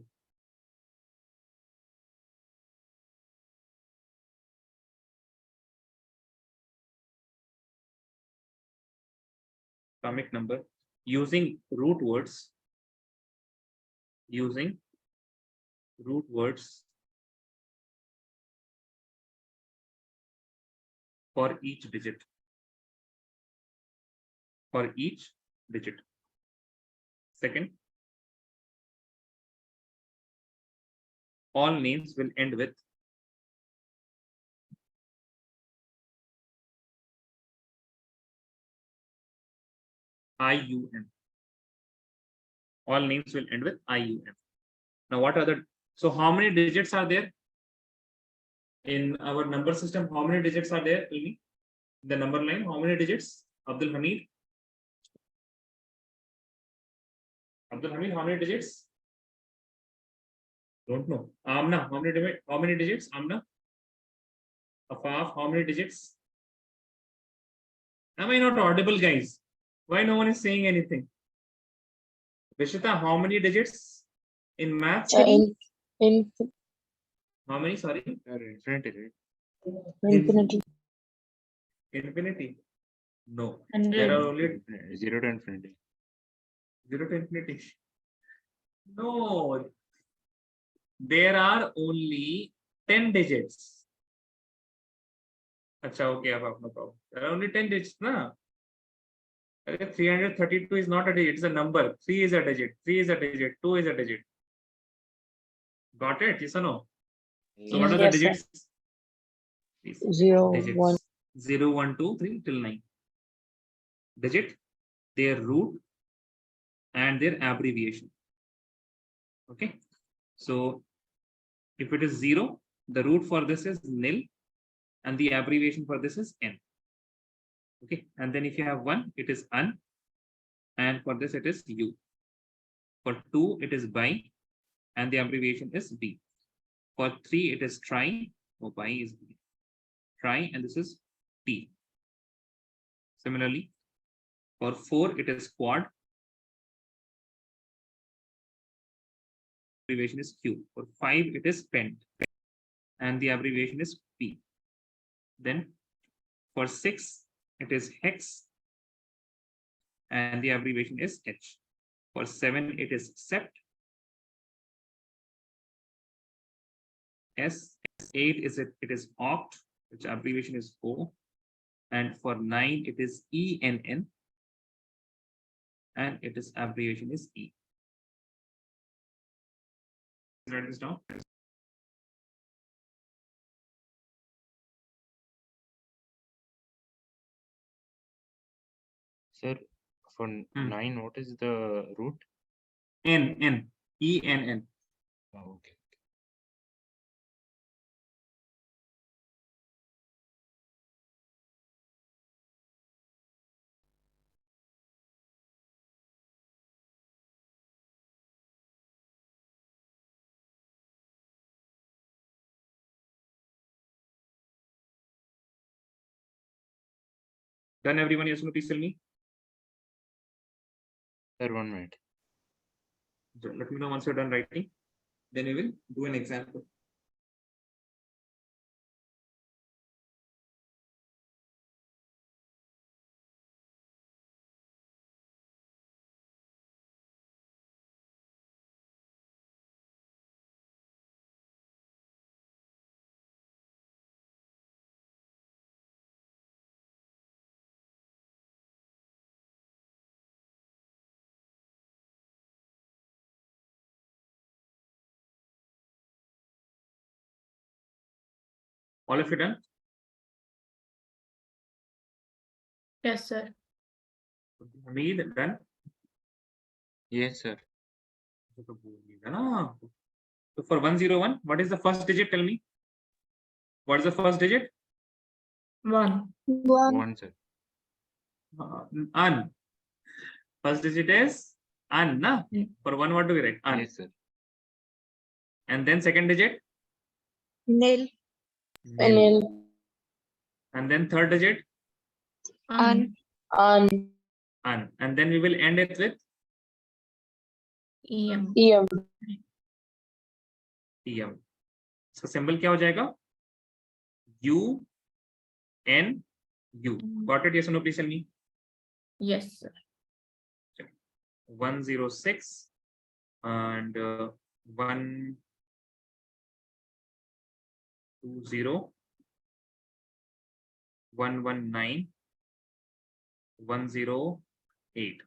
Atomic number using root words. For each digit. Second, all names will end with IUM. All names will end with IUM. Now, what are the, so how many digits are there? In our number system, how many digits are there? Tell me. The number line, how many digits? Abdul Hamid. Abdul Hamid, how many digits? Don't know. Amna, how many digits? Amna. Afaf, how many digits? Am I not audible, guys? Why no one is saying anything? Vishita, how many digits in maths? In How many? Sorry. Infinity, infinity. Infinity. No. 100. There are only right? 0 to infinity. 0 to infinity. No. There are only 10 digits. Acha, okay, no problem. There are only 10 digits, na? 332 is not a digit, it's a number. 3 is a digit, 3 is a digit, 2 is a digit. Got it? Yes or no? So what are the Yes, sir. digits? These 0, digits. 1. 0, 1, 2, 3 till 9. Digit, their root, and their abbreviation. Okay. So if it is 0, the root for this is nil, and the abbreviation for this is n. Okay. And then if you have 1, it is un, and for this it is u. For 2, it is by, and the abbreviation is b. For 3, it is try, or by is b. Try, and this is t. Similarly, for 4, it is quad. Abbreviation is q. For 5, it is pent, and the abbreviation is p. Then for 6, it is hex, and the abbreviation is h. For 7, it is sept. S. 8 is it is oct, which abbreviation is O. And for 9, it is ENN, and it is abbreviation is E. Write this down. Sir, for 9, what is the root? N. ENN. Oh, okay. Done, everyone? Yes, no, please tell me. Sir, 1 minute. Let me know once you're done writing. Then we will do an example. All of you done? Yes, sir. Hamid, done? Yes, sir. So for 101, what is the first digit? Tell me. What is the first digit? 1. 1, sir. An. First digit is an, na? For 1, what do we write? An. Yes, sir. And then second digit? Nil. Nil. Nil. And then third digit? Un. An. An. And then we will end it with EM. EM. TM. इसका symbol क्या हो जाएगा? U N U. Got it? Yes or no? Please tell me. Yes, sir. 106 and 120 119 108.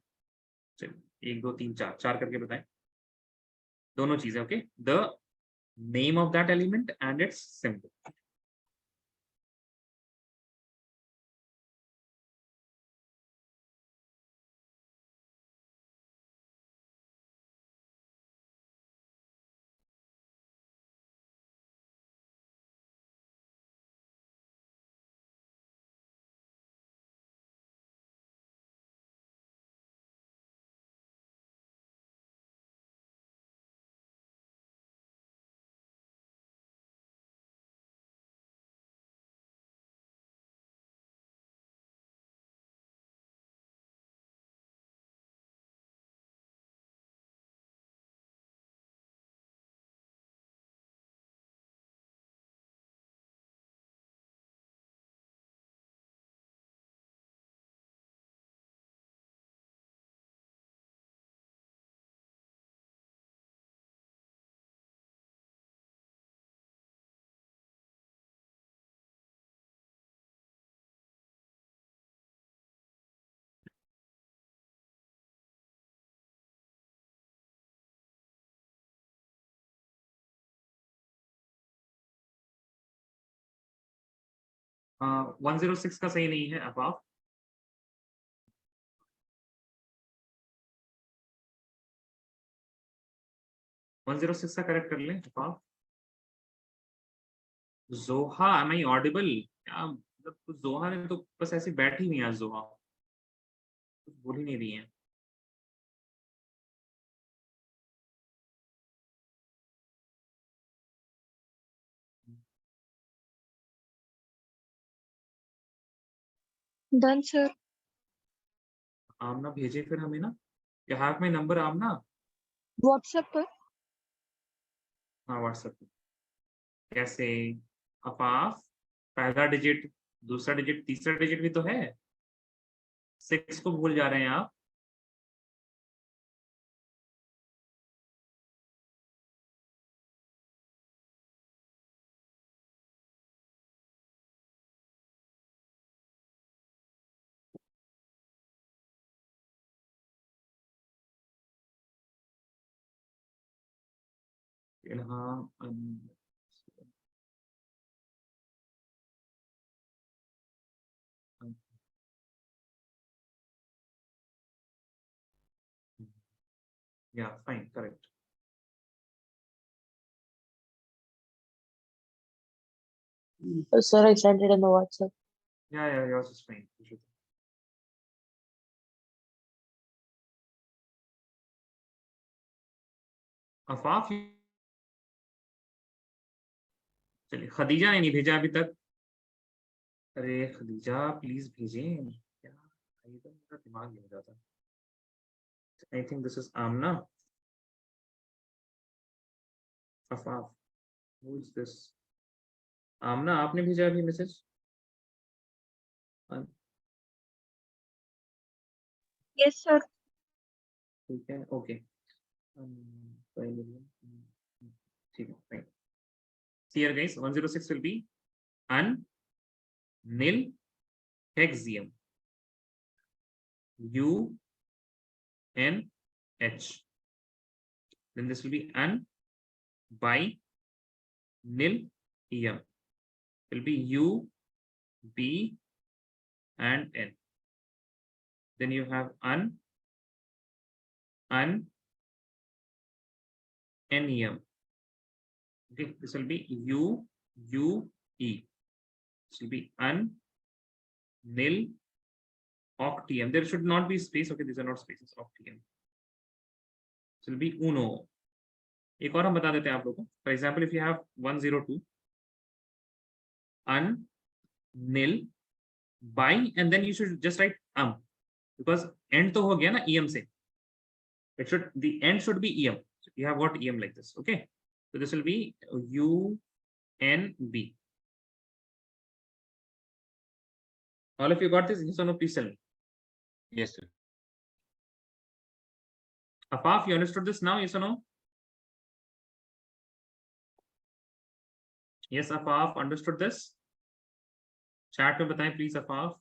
चलो 1 2 3 4 4 करके बताएं दोनों चीजें. Okay. The name of that element and its symbol. 106 का सही नहीं है अपाफ। 106 का करेक्ट कर लें अपाफ। जोहा एम आई ऑडिबल? क्या मतलब कुछ जोहा ने तो बस ऐसी बैठी हुई है जोहा, कुछ बोल ही नहीं रही है। Done, sir. आमना भेजे फिर हमें ना, you have my number Aamna? WhatsApp पर। हाँ व्हाट्सएप पे। कैसे अफाफ? पहला डिजिट, दूसरा डिजिट, तीसरा डिजिट भी तो है। 6 को भूल जा रहे हैं आप। हाँ yeah, fine, correct. Sir, I sent it in the WhatsApp. Yeah, yours is fine. You should. Afaf, चलिए खदीजा ने नहीं भेजा अभी तक। अरे खदीजा प्लीज भेजें। क्या ये तो मेरा दिमाग नहीं हो जाता। I think this is Amna. Afaf, who is this? Amna आपने भेजा अभी मैसेज? Yes, sir. ठीक है, ओके। ठीक है, fine. Here guys, 106 will be un nil hexium u n h. Then this will be un by nil em. Will be u b and n. Then you have un nem. Okay, this will be u e. This will be un nil octium. There should not be space. Okay, these are not spaces. Octium. This will be uno. एक और हम बता देते हैं आप लोगों को। For example if you have 102 un nil by and then you should just write because end तो हो गया ना em से, it should, the end should be em, so you have got em like this. Okay, so this will be u n b. All of you got this? Yes or no? Please tell me. Yes, sir. Afaf, you understood this now? Yes or no? Yes, Afaf understood this? Chat में बताएं please, Afaf.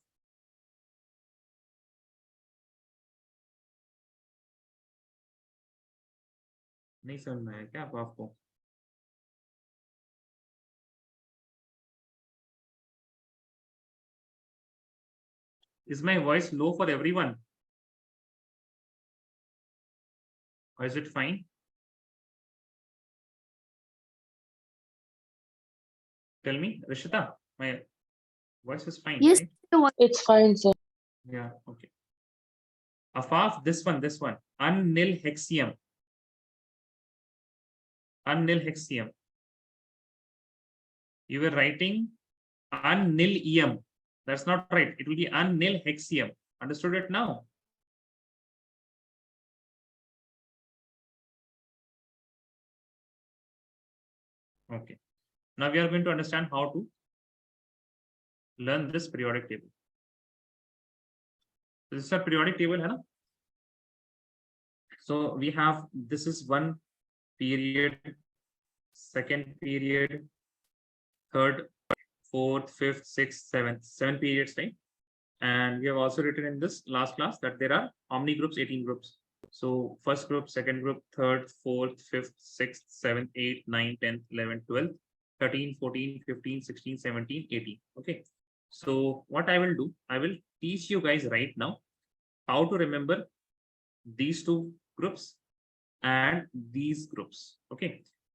नहीं समझ में आया क्या Afaf को? Is my voice low for everyone? Or is it fine? Tell me, Rishita, my voice is fine, Yes, right? It's fine, sir. Yeah, okay. Afaf, this one, unnil hexium. Unnil hexium. You were writing unnil em. That's not right. It will be unnil hexium. Understood it now? Okay. Now we are going to understand how to learn this periodic table. This is a periodic table, है ना? So we have, this is one period, second period, third, fourth, fifth, sixth, seventh, 7 periods, right? And we have also written in this last class that there are how many groups? 18 groups. So first group, second group, third, fourth, fifth, sixth, seventh, 8th, 9th, 10th, 11th, 12th, 13, 14, 15, 16, 17, 18. Okay. So what I will do, I will teach you guys right now how to remember these two groups and these groups. Okay,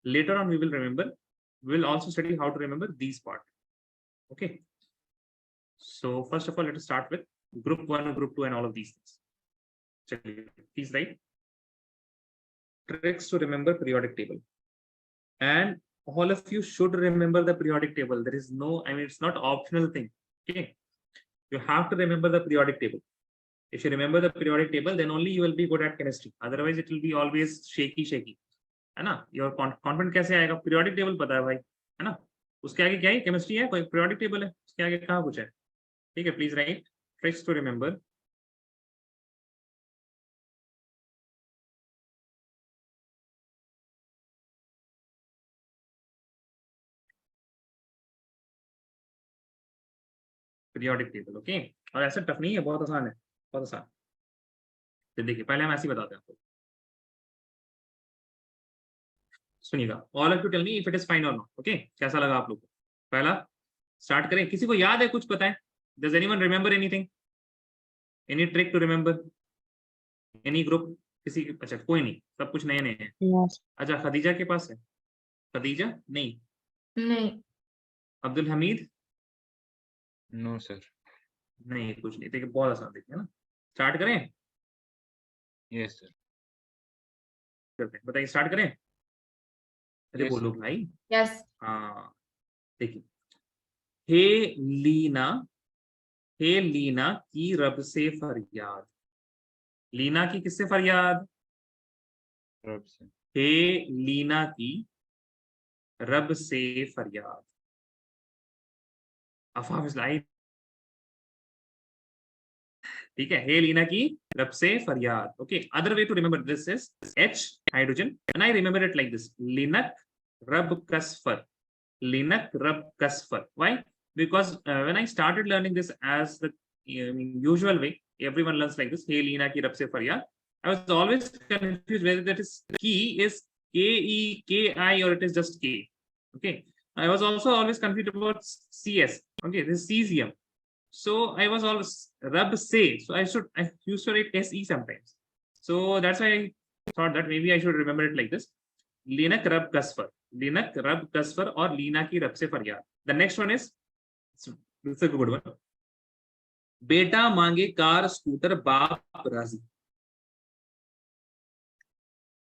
later on we will remember, we will also study how to remember these part. Okay, so first of all, let us start with group 1, group 2 and all of these things. Please write tricks to remember periodic table. And all of you should remember the periodic table. There is no, I mean, it's not optional thing. Okay, you have to remember the periodic table. If you remember the periodic table, then only you will be good at chemistry. Otherwise it will be always shaky है ना. Your confidence कैसे आएगा? Periodic table पता है भाई, है ना. उसके आगे क्या है? केमिस्ट्री है, कोई periodic table है, उसके आगे कहाँ कुछ है. ठीक है, please write tricks to remember. Periodic table. Okay, और ऐसा टफ नहीं है, बहुत आसान है, बहुत आसान. तो देखिए, पहले हम ऐसे ही बताते हैं आपको. सुनिएगा, all of you tell me if it is fine और नॉट. ओके, कैसा लगा आप लोग को? पहला स्टार्ट करें. किसी को याद है कुछ पता है? Does anyone remember anything? Any trick to remember? Any group? किसी? अच्छा, कोई नहीं, सब कुछ नए नए हैं. Yes. अच्छा, खदीजा के पास है? खदीजा नहीं. नहीं. Abdul Hamid No, sir. नहीं, कुछ नहीं. देखिए, बहुत आसान. देखिए ना, स्टार्ट करें. Yes, sir. करते हैं, बताइए, स्टार्ट करें. अरे Yes, बोलो sir. भाई. Yes. हाँ, देखिए, हे लीना, हे लीना की रब से फरियाद. लीना की किससे फरियाद? Rub, sir. हे लीना की रब से फरियाद. अफाफ, ठीक है. हे लीना की रब से फरियाद. Okay, other way to remember this is H hydrogen and I remember it like this, लिनक रब कसफर. लिनक रब कसफर. Why? Because when I started learning this as the usual way, everyone learns like this. Hey Leena ki rab se faryad. I was always confused whether that is key is K-E-K-I or it is just K. Okay. I was also always confused about CS. Okay, this is cesium. So I was always rab se. So I used to write SE sometimes. So that's why I thought that maybe I should remember it like this. Linak rab kasfar. Linak rab kasfar or Leena ki rab se faryad. The next one is, it's a good one. बेटा मांगे car scooter बाप राजी.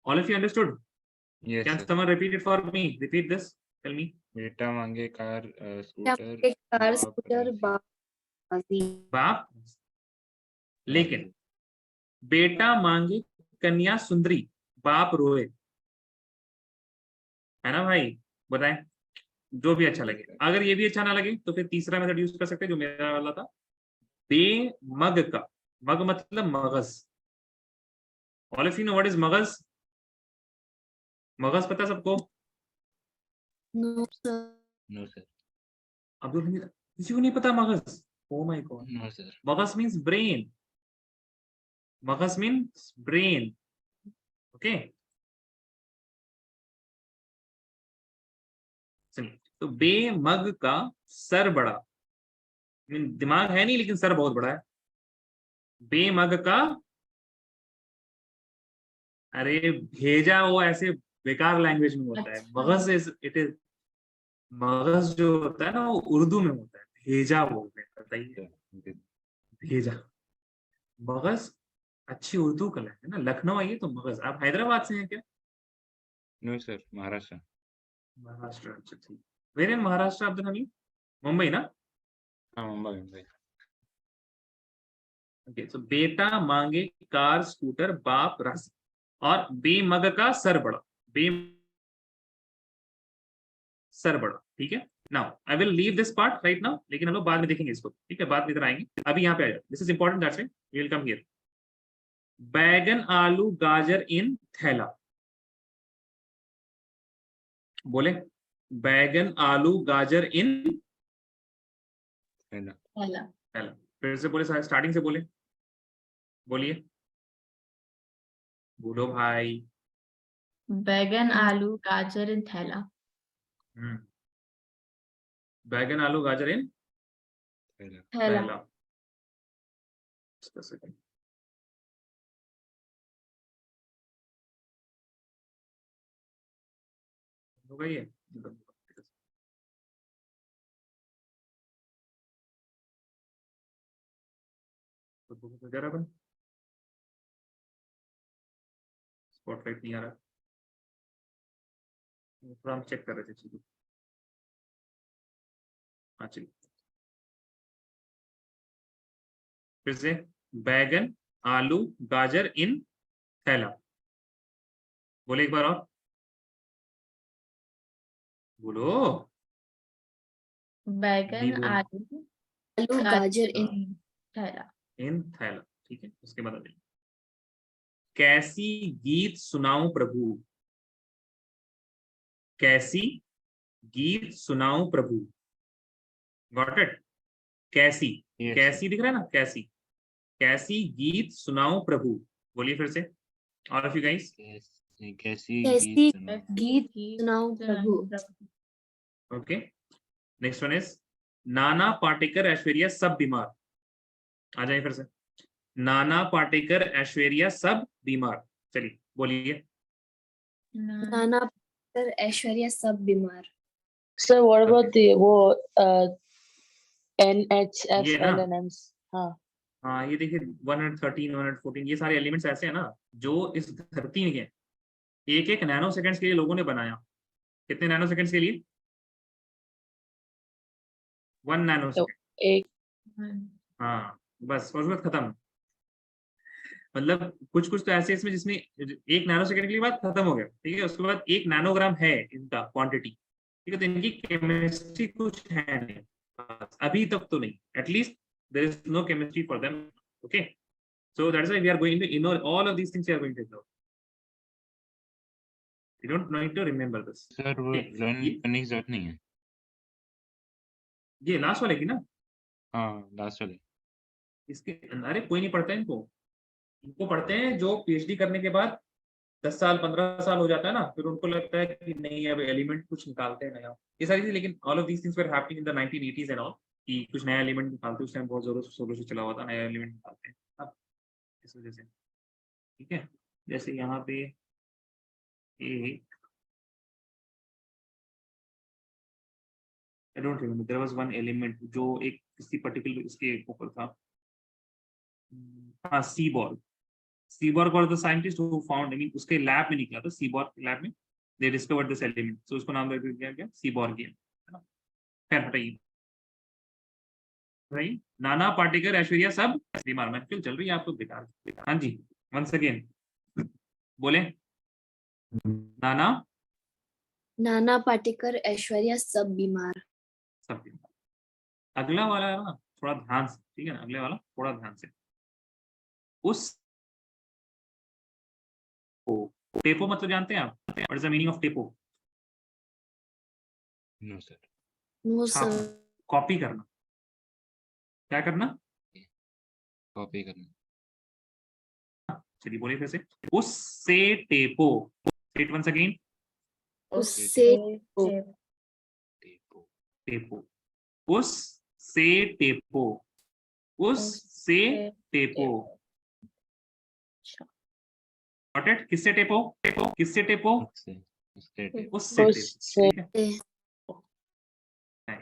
All of you understood? Yes, Can sir. someone repeat it for me? Repeat this. Tell me. बेटा मांगे car car scooter scooter बाजी. बाप. लेकिन बेटा मांगे कन्या सुंदरी बाप रोए. है ना भाई? बताएं, जो भी अच्छा लगे. अगर ये भी अच्छा ना लगे तो फिर तीसरा मेथड यूज कर सकते हैं जो मेरा वाला था. बेमग का. मग मतलब मगज. All of you know what is मगज? मगज पता है सबको? No sir. No, sir. Abdul Hamid, किसी को नहीं पता मगज? Oh my god. No, sir. मगज मींस ब्रेन. मगज मींस ब्रेन. ओके, चलिए. तो बेमग का सर बड़ा. दिमाग है नहीं लेकिन सर बहुत बड़ा है. बेमग का, अरे भेजा वो ऐसे बेकार लैंग्वेज में होता है. मगज इज इट इज, मगज जो होता है ना वो उर्दू में होता है. भेजा बोलते हैं. बताइए, भेजा. मगज अच्छी उर्दू कला है ना. लखनऊ आइए तो मगज. आप हैदराबाद से हैं क्या? No, sir. Maharashtra. महाराष्ट्र. अच्छा, ठीक. वेर इन महाराष्ट्र अब्दुल हमीद? मुंबई ना? हाँ, मुंबई. ओके, सो बेटा मांगे कार स्कूटर बाप राजी. और बेमग का सर बड़ा. बे सर बड़ा. ठीक है. Now I will leave this part right now, लेकिन हम लोग बाद में देखेंगे इसको. ठीक है, बाद में इधर आएंगे. अभी यहाँ पे आ जाओ. This is important, that's why we will come here. बैगन आलू गाजर इन थैला. बोले, बैगन आलू गाजर इन है ना. थैला. थैला. फिर से बोले, स्टार्टिंग से बोले. बोलिए, बोलो भाई. बैगन आलू गाजर इन थैला. बैगन आलू गाजर इन पहला। थैला। पहला। Just a second. होगा ये जरा बन स्पॉटलाइट नहीं आ रहा, थोड़ा हम चेक कर रहे थे चीजों। हाँ चलिए फिर से, बैगन, आलू, गाजर इन थैला। बोले एक बार और, बोलो। बैगन, बोल। आलू, आलू गाजर इन थैला। इन थैला, ठीक है। उसके बाद अगली, कैसी गीत सुनाऊं प्रभु, कैसी गीत सुनाऊं प्रभु। Got it? कैसी, Yes, कैसी दिख रहा है ना, कैसी, कैसी गीत सुनाऊं प्रभु। बोलिए फिर से, ऑल ऑफ यू गाइस। कैसी कैसी गीत सुनाऊं? गीत सुनाऊं प्रभु। Okay, next one is, Nana Patekar Aishwarya सब बीमार। आ जाइए फिर से, नाना पाटेकर ऐश्वर्या सब बीमार। चलिए बोलिए। नाना पाटेकर ऐश्वर्या सब बीमार। Sir, what Okay. about the वो ये ना, NHFLNMs? हाँ. हाँ ये देखिए 113, 114 ये सारे एलिमेंट्स ऐसे हैं ना जो इस धरती में हैं, एक एक नैनो सेकंड्स के लिए लोगों ने बनाया। कितने नैनो सेकंड्स के लिए? 1 नैनो तो सेकंड। एक हाँ बस, और उसके बाद खत्म। मतलब कुछ कुछ तो ऐसे इसमें जिसमें 1 नैनो सेकंड के लिए बाद खत्म हो गया, ठीक है। उसके बाद 1 नैनोग्राम है इनका क्वांटिटी, ठीक है। तो इनकी केमिस्ट्री कुछ है नहीं अभी तक तो नहीं, at least there is no chemistry for them. Okay, so that is why we are going to ignore all of these things. We are going to ignore, you don't need to remember this. Sir वो Okay, learn ये करने की जरूरत नहीं है। Last वाले की ना, हाँ लास्ट वाले। इसके अरे कोई नहीं पढ़ता है इनको, इनको पढ़ते हैं जो पीएचडी करने के बाद 10 साल 15 साल हो जाता है ना, फिर उनको लगता है कि नहीं अब एलिमेंट कुछ निकालते हैं नया, ये सारी चीजें। लेकिन all of these things were happening in the 1980s and all, कि कुछ नया एलिमेंट निकालते, उस टाइम बहुत जोरों से चला हुआ था, नया एलिमेंट निकालते हैं अब, इस वजह से, ठीक है। जैसे यहाँ पे एक, I don't remember, there was one element जो एक किसी पर्टिकुलर इसके ऊपर था। हाँ, सीबॉर्ग। सीबॉर्ग और the scientist who found, I mean उसके लैब में निकला था, सीबॉर्ग के लैब में दे डिस्कवर्ड दिस एलिमेंट, सो उसको नाम दे दिया गया सीबॉर्गियन, है ना। खैर हटाइए भाई, नाना पाटेकर ऐश्वर्या सब बीमार। महफिल चल रही है, आप लोग बेकार। हाँ जी, वंस अगेन बोले, नाना नाना पाटेकर ऐश्वर्या सब बीमार। सब बीमार। अगला वाला है ना, थोड़ा ध्यान से, ठीक है ना, अगले वाला थोड़ा ध्यान से। उस टेपो मतलब जानते हैं आप? What is the meaning of टेपो? No sir. नो छापना, सर। कॉपी करना। क्या करना? कॉपी करना। चलिए बोलिए फिर से, उससे टेपो। इट वंस अगेन, उससे टेपो। टेपो, उससे टेपो, उससे टेपो। Got it? किससे टेपो? किससे टेपो? उससे उससे टेपो। उससे टेपो, उससे ठीक है।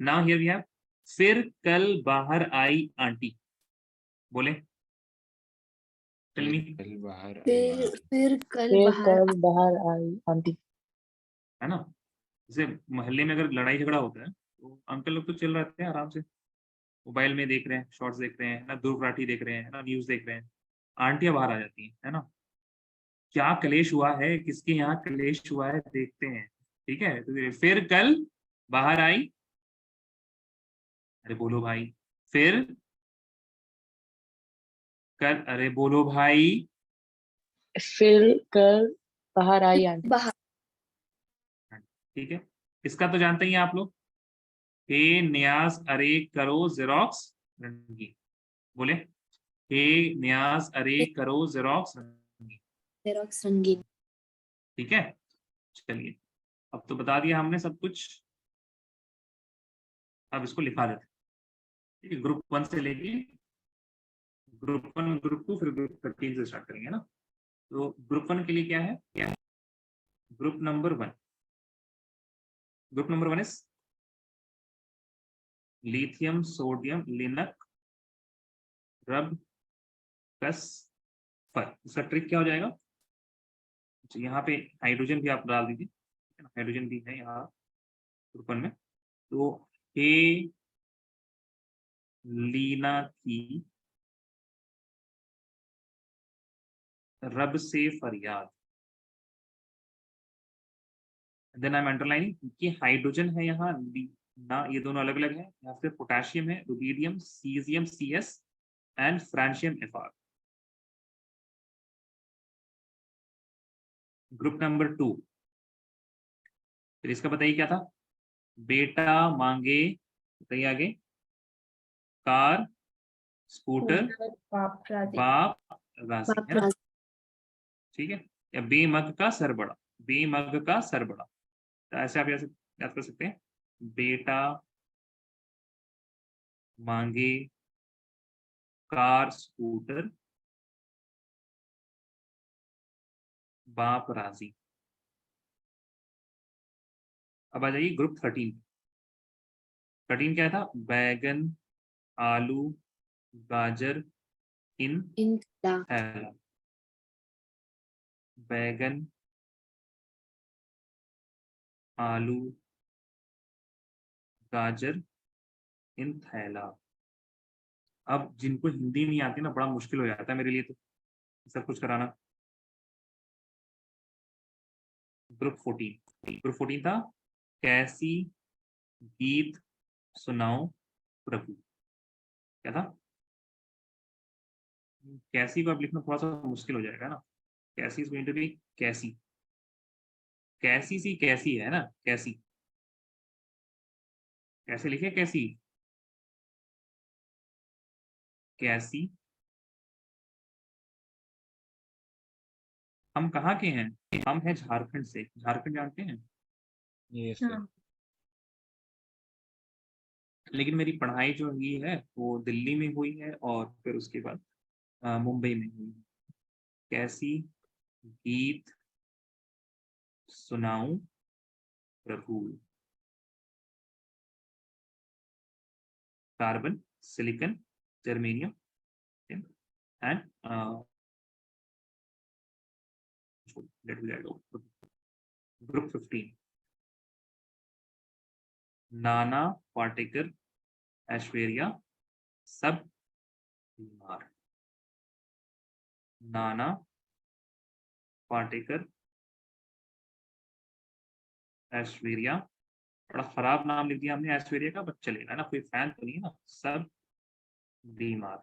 नाउ हियर वी हैव, फिर कल बाहर आई आंटी। बोले, टेल मी। कल बाहर आई फिर आंटी। फिर कल फिर बाहर कल बाहर आई आंटी. है ना, जैसे मोहल्ले में अगर लड़ाई झगड़ा होता है तो अंकल लोग तो चिल रहते हैं आराम से, मोबाइल में देख रहे हैं, शॉर्ट्स देख रहे हैं ना, दूर राठी देख रहे हैं ना, न्यूज देख रहे हैं। आंटियां बाहर आ जाती हैं, है ना। क्या कलेश हुआ है, किसके यहाँ कलेश हुआ है, देखते हैं, ठीक है। तो फिर कल बाहर आई, अरे बोलो भाई, फिर कल, अरे बोलो भाई, फिर कल बाहर आई आंटी. बाहर। ठीक है। इसका तो जानते ही हैं आप लोग, हे न्यास अरे करो जेरोक्स रंगीन। बोले, हे न्यास अरे करो जेरोक्स रंगीन। जेरोक्स रंगीन। ठीक है, चलिए अब तो बता दिया हमने सब कुछ, अब इसको लिखा देते हैं। ग्रुप 1 से लेके ग्रुप 1, ग्रुप 2, फिर ग्रुप 13 से स्टार्ट करेंगे ना। तो ग्रुप 1 के लिए क्या है, group number 1, group number 1 is lithium sodium लिनक रब कस पर। इसका ट्रिक क्या हो जाएगा, तो यहाँ पे हाइड्रोजन भी आप डाल दीजिए, हाइड्रोजन भी है यहाँ ग्रुप 1 में। तो हे लीना की रब से फरियाद, देन आई एम अंडरलाइनिंग कि हाइड्रोजन है यहाँ ना, ये दोनों अलग अलग है। यहाँ पे पोटेशियम है, rubidium, caesium CS and francium FR। Group number 2, फिर इसका बताइए क्या था, बेटा मांगे, बताइए आगे, कार स्कूटर बाप राजी। बाप राजी, बाप है ना, राजी। ठीक है। या बेमग का सर बड़ा, बेमग का सर बड़ा, तो ऐसे आप याद कर सकते हैं, बेटा मांगे कार स्कूटर बाप राजी। अब आ जाइए ग्रुप 13। 13 क्या था, बैगन आलू गाजर इन इंतला। थैला, बैगन आलू गाजर इन थैला। अब जिनको हिंदी नहीं आती ना, बड़ा मुश्किल हो जाता है मेरे लिए तो सब कुछ कराना। ग्रुप 14 था, कैसी गीत सुनाओ प्रभु, क्या था, कैसी को अब लिखना थोड़ा सा मुश्किल हो जाएगा ना, कैसी इज गोइंग टू बी कैसी, कैसी सी कैसी है ना, कैसी, कैसे लिखे कैसी, कैसी। हम कहाँ के हैं, हम हैं झारखंड से, झारखंड जानते हैं, Yes, sir. हाँ, लेकिन मेरी पढ़ाई जो हुई है वो दिल्ली में हुई है और फिर उसके बाद मुंबई में हुई है। कैसी गीत सुनाऊं प्रभु, carbon silicon germanium and group 15, Nana Patekar Aishwarya सब बीमार, नाना पाटेकर ऐश्वर्या, बड़ा खराब नाम लिख दिया हमने ऐश्वर्या का, बट चलेगा ना, कोई फैन तो नहीं है ना, सब बीमार,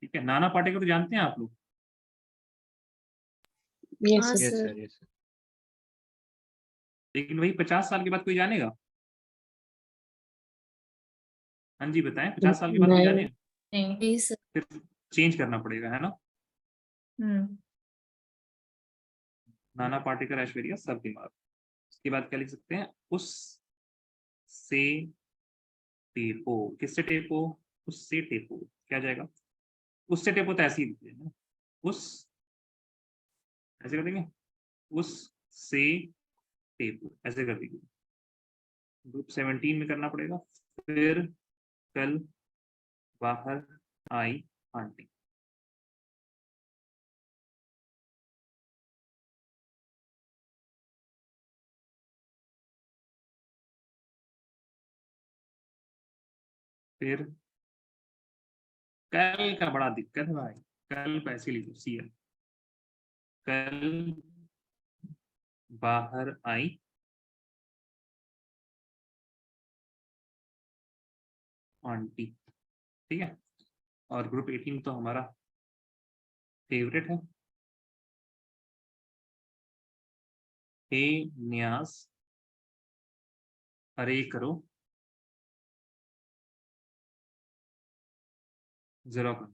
ठीक है। नाना पाटेकर तो जानते हैं आप लोग, Yes, हाँ sir. Yes, sir. sir. Yes, sir. लेकिन वही 50 साल के बाद कोई जानेगा, हाँ जी बताएं, 50 साल के बाद कोई नहीं। जानेगा, नहीं। नहीं सर। फिर चेंज करना पड़ेगा, है ना। हम्म। नाना पाटेकर ऐश्वर्या सब बीमार, उसके बाद क्या लिख सकते हैं, उस से टेपो, किससे टेपो, उससे टेपो, क्या जाएगा, उससे टेपो तो ऐसे ही लिखते हैं ना, उस, ऐसे कर देंगे, उस से टेपो, ऐसे कर देंगे। ग्रुप 17 में करना पड़ेगा, फिर कल बाहर आई आंटी, फिर कल का बड़ा दिक्कत है भाई, कल पैसे लिखो CL, कल बाहर आई आंटी, ठीक है। और ग्रुप 18 तो हमारा फेवरेट है, हे न्यास अरे करो जेरोक्स,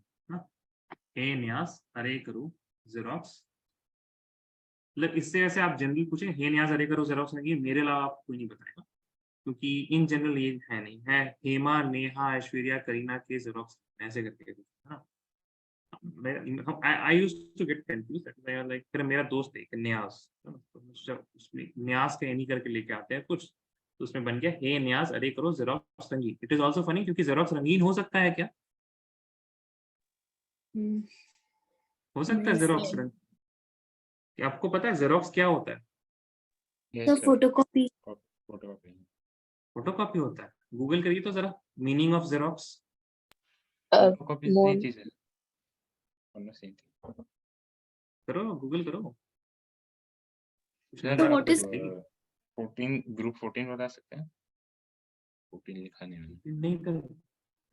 हे न्यास अरे करो जेरोक्स, मतलब इससे ऐसे आप जनरली पूछे हे न्यास अरे करो जेरोक्स, नहीं मेरे अलावा आप कोई नहीं बताएगा, क्योंकि इन जनरल ये है नहीं है। हेमा, नेहा, ऐश्वर्या, करीना के जेरोक्स ऐसे करके, है ना। I used to get confused. Like फिर मेरा दोस्त है न्यास, उसमें न्यास के एनी करके लेके आते हैं कुछ, तो उसमें बन गया हे न्यास अरे करो जेरोक्स रंगीन। इट इज आल्सो फनी क्योंकि जेरोक्स रंगीन हो सकता है क्या? हो सकता है नहीं जेरोक्स sir. रंग? क्या आपको पता है जेरोक्स क्या होता है? Yes, The sir. photocopy. Photocopy. Photocopy होता है। गूगल करिए तो जरा meaning of xerox. Photocopy is more नई चीज है। Almost same thing. करो, गूगल करो। कुछ नई सर बात what पता is- चलेगी। 14 ग्रुप 14 बता सकते हैं? 14 लिखा नहीं मैंने। नहीं कर।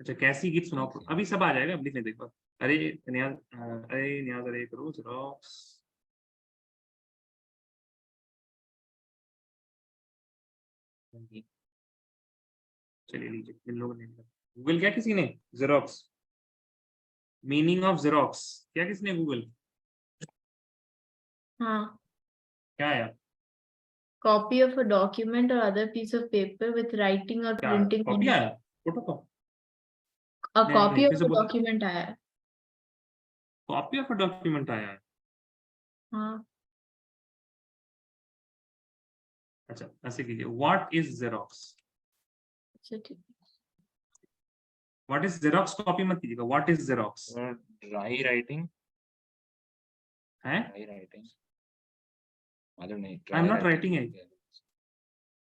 अच्छा कैसी गीत सुनाओ, अभी सब आ जाएगा, अभी नहीं देखो। अरे न्याज, अरे न्याज अरे करो जेरोक्स। चलिए लीजिए, इन लोगों ने गूगल क्या किसी ने जेरोक्स, मीनिंग ऑफ जेरोक्स क्या किसने गूगल हाँ. क्या आया? Copy of a document or other piece of paper with writing or क्या printing on कॉपी it. आया? Photo copy? A नहीं copy नहीं, of फिर से a बोल। document आया है. कॉपी ऑफ अ डॉक्यूमेंट आया है? हाँ. अच्छा ऐसे कीजिए, व्हाट इज जेरोक्स? अच्छा ठीक. व्हाट इज जेरोक्स कॉपी मत कीजिएगा, व्हाट इज जेरोक्स और ड्राई राइटिंग। है? ड्राई राइटिंग मालूम नहीं। I am dry not writing writing. It,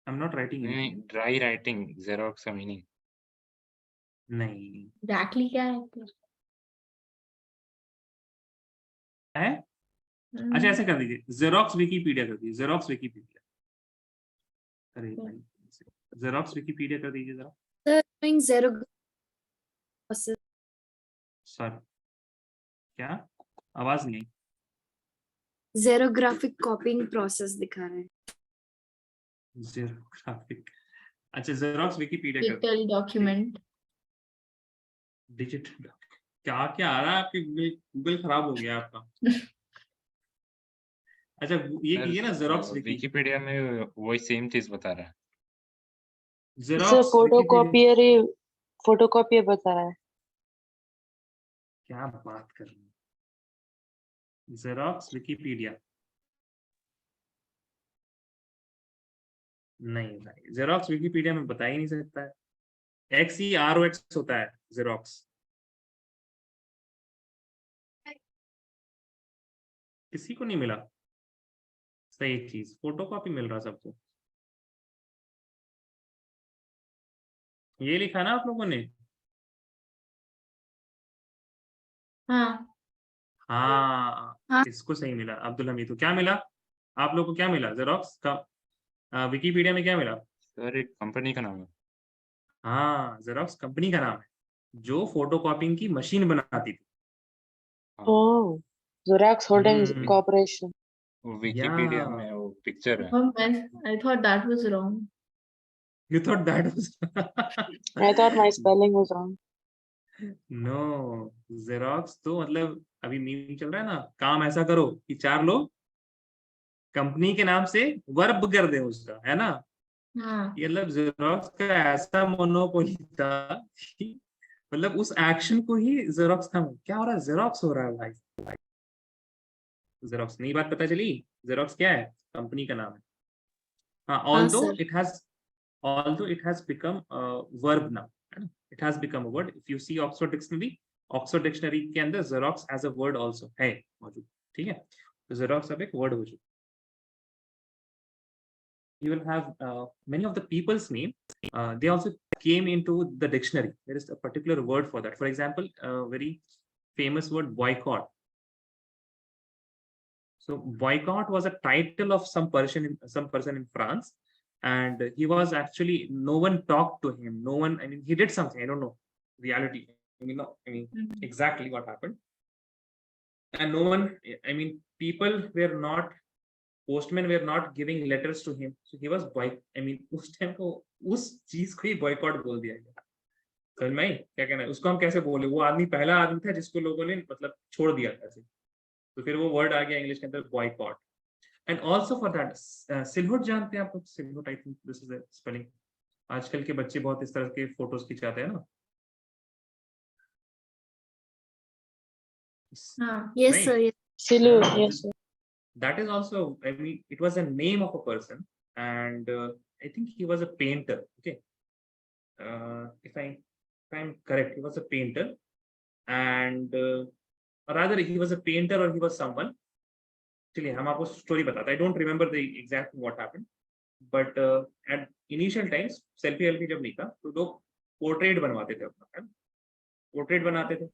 I am not writing it. नहीं ड्राई राइटिंग जेरोक्स का मीनिंग। नहीं Exactly क्या है फिर? है। अच्छा ऐसे कर दीजिए, जेरोक्स विकीपीडिया कर दीजिए, जेरोक्स विकीपीडिया। अरे भाई जेरोक्स विकीपीडिया कर दीजिए जरा। Sir, doing zero process. Sir क्या आवाज नहीं आई? Xerographic copying process दिखा रहा है. जेरोग्राफिक, अच्छा जेरोक्स विकीपीडिया कर Digital document. डिजिटल। क्या क्या आ रहा है आपके गूगल, गूगल खराब हो गया आपका। अच्छा ये कीजिए ना जेरोक्स विकी, विकिपीडिया में वही सेम चीज बता रहा है। Sir xerox Wikipedia. फोटोकॉपियर बता रहा है। क्या बात कर रहे हैं? जेरोक्स विकीपीडिया नहीं भाई, जेरोक्स विकीपीडिया में बता ही नहीं सकता है। XEROX होता है जेरोक्स। किसी को नहीं मिला सही चीज, फोटोकॉपी मिल रहा सबको। ये लिखा ना आप लोगों ने? हाँ. हाँ हाँ। इसको सही मिला। अब्दुल हमीद को क्या मिला? आप लोग को क्या मिला जेरोक्स का? विकीपीडिया में क्या मिला? सर एक कंपनी का नाम है। हाँ जेरोक्स कंपनी का नाम है जो फोटोकॉपिंग की मशीन बनाती थी। ओह, Xerox Holdings हम्म, Corporation. वो विकिपीडिया या में वो पिक्चर है। Oh, I thought that was wrong. you thought that was I thought my spelling was wrong. No, xerox तो मतलब अभी मीम चल रहा है ना, काम ऐसा करो कि चार लोग कंपनी के नाम से वर्ब कर दे उसका, है ना। हाँ. ये मतलब जेरोक्स का ऐसा मोनोपोली था कि मतलब उस एक्शन को ही जेरोक्स था। क्या हो रहा है? जेरोक्स हो रहा है भाई। जेरोक्स नई बात पता चली। जेरोक्स क्या है? कंपनी का नाम है। हाँ, हाँ although sir. it has become a verb now, है ना? It has become a word. If you see Oxford Dictionary के अंदर Xerox as a word also है मौजूद, ठीक है। तो Xerox अब एक word हो चुका। You will have many of the people's name. They also came into the dictionary. There is a particular word for that. For example, very famous word boycott. So boycott was a title of some person in France, and he was actually, no one talked to him. No one, I mean, he did something. I don't know reality. Exactly what happened. And no one, I mean, people were not, postmen were not giving letters to him. So he was I mean, उस time को उस चीज को ही boycott बोल दिया गया। समझ में आई क्या कहना है? उसको हम कैसे बोले? वो आदमी पहला आदमी था जिसको लोगों ने मतलब छोड़ दिया था ऐसे। तो फिर वो वर्ड आ गया इंग्लिश के अंदर boycott. And also for that silhouette जानते हैं आप लोग? Silhouette, I think this is the spelling. आजकल के बच्चे बहुत इस तरह के फोटोज खिंचाते हैं ना। हाँ, Yes, Right. sir. Yes. Salute, Uh, yes, sir. That is also, I mean, it was a name of a person, and I think he was a painter. Okay, if I'm correct, he was a painter, and or rather, he was a painter or he was someone. चलिए हम आपको story बताते हैं. I don't remember the exact what happened, but at initial times selfie welfie जब नहीं था तो लोग पोर्ट्रेट बनवाते थे अपना, पोर्ट्रेट बनाते थे.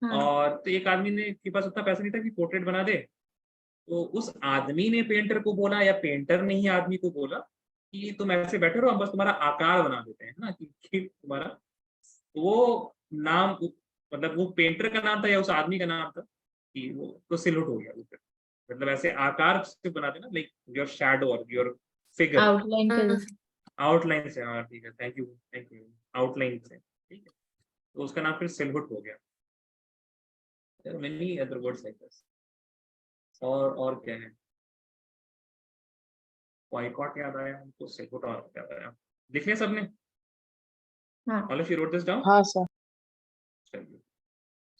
हाँ, और तो एक आदमी ने के पास उतना पैसा नहीं था कि पोर्ट्रेट बना दे, तो उस आदमी ने पेंटर को बोला या पेंटर ने ही आदमी को बोला कि तुम ऐसे बैठे रहो, हम बस तुम्हारा आकार बना देते हैं ना, कि तुम्हारा वो नाम, मतलब वो पेंटर का नाम था या उस आदमी का नाम था कि वो तो सिलुट हो गया ऊपर. मतलब ऐसे आकार से बनाते ना, लाइक योर शैडो और योर फिगर आउटलाइन कर आउटलाइन से. हाँ ठीक है, थैंक यू आउटलाइन से. ठीक है, तो उसका नाम फिर सिलहुट हो गया. There are many other words like this. और क्या है, बॉयकॉट याद आया हमको, सिलहुट और याद आया. लिख लिया सबने? हाँ. All of you wrote this down? हाँ सर. चलिए,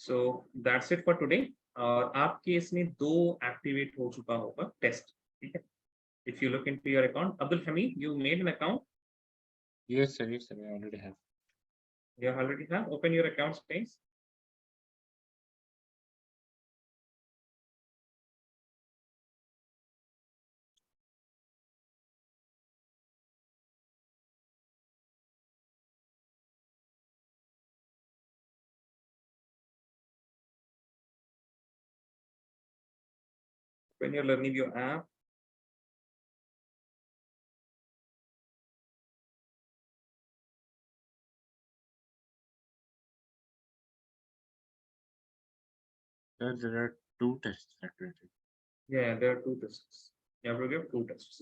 so that's it for today. और आपके इसमें 2 एक्टिवेट हो चुका होगा टेस्ट. ठीक है, if you look into your account, Abdul Hamid, you made an account. Yes, sir. Yes, sir. I already have. You already have. Open your account, please. Open your Learnivio app. Sir, there are 2 tests activated. Yeah, there are 2 tests. You have to give 2 tests.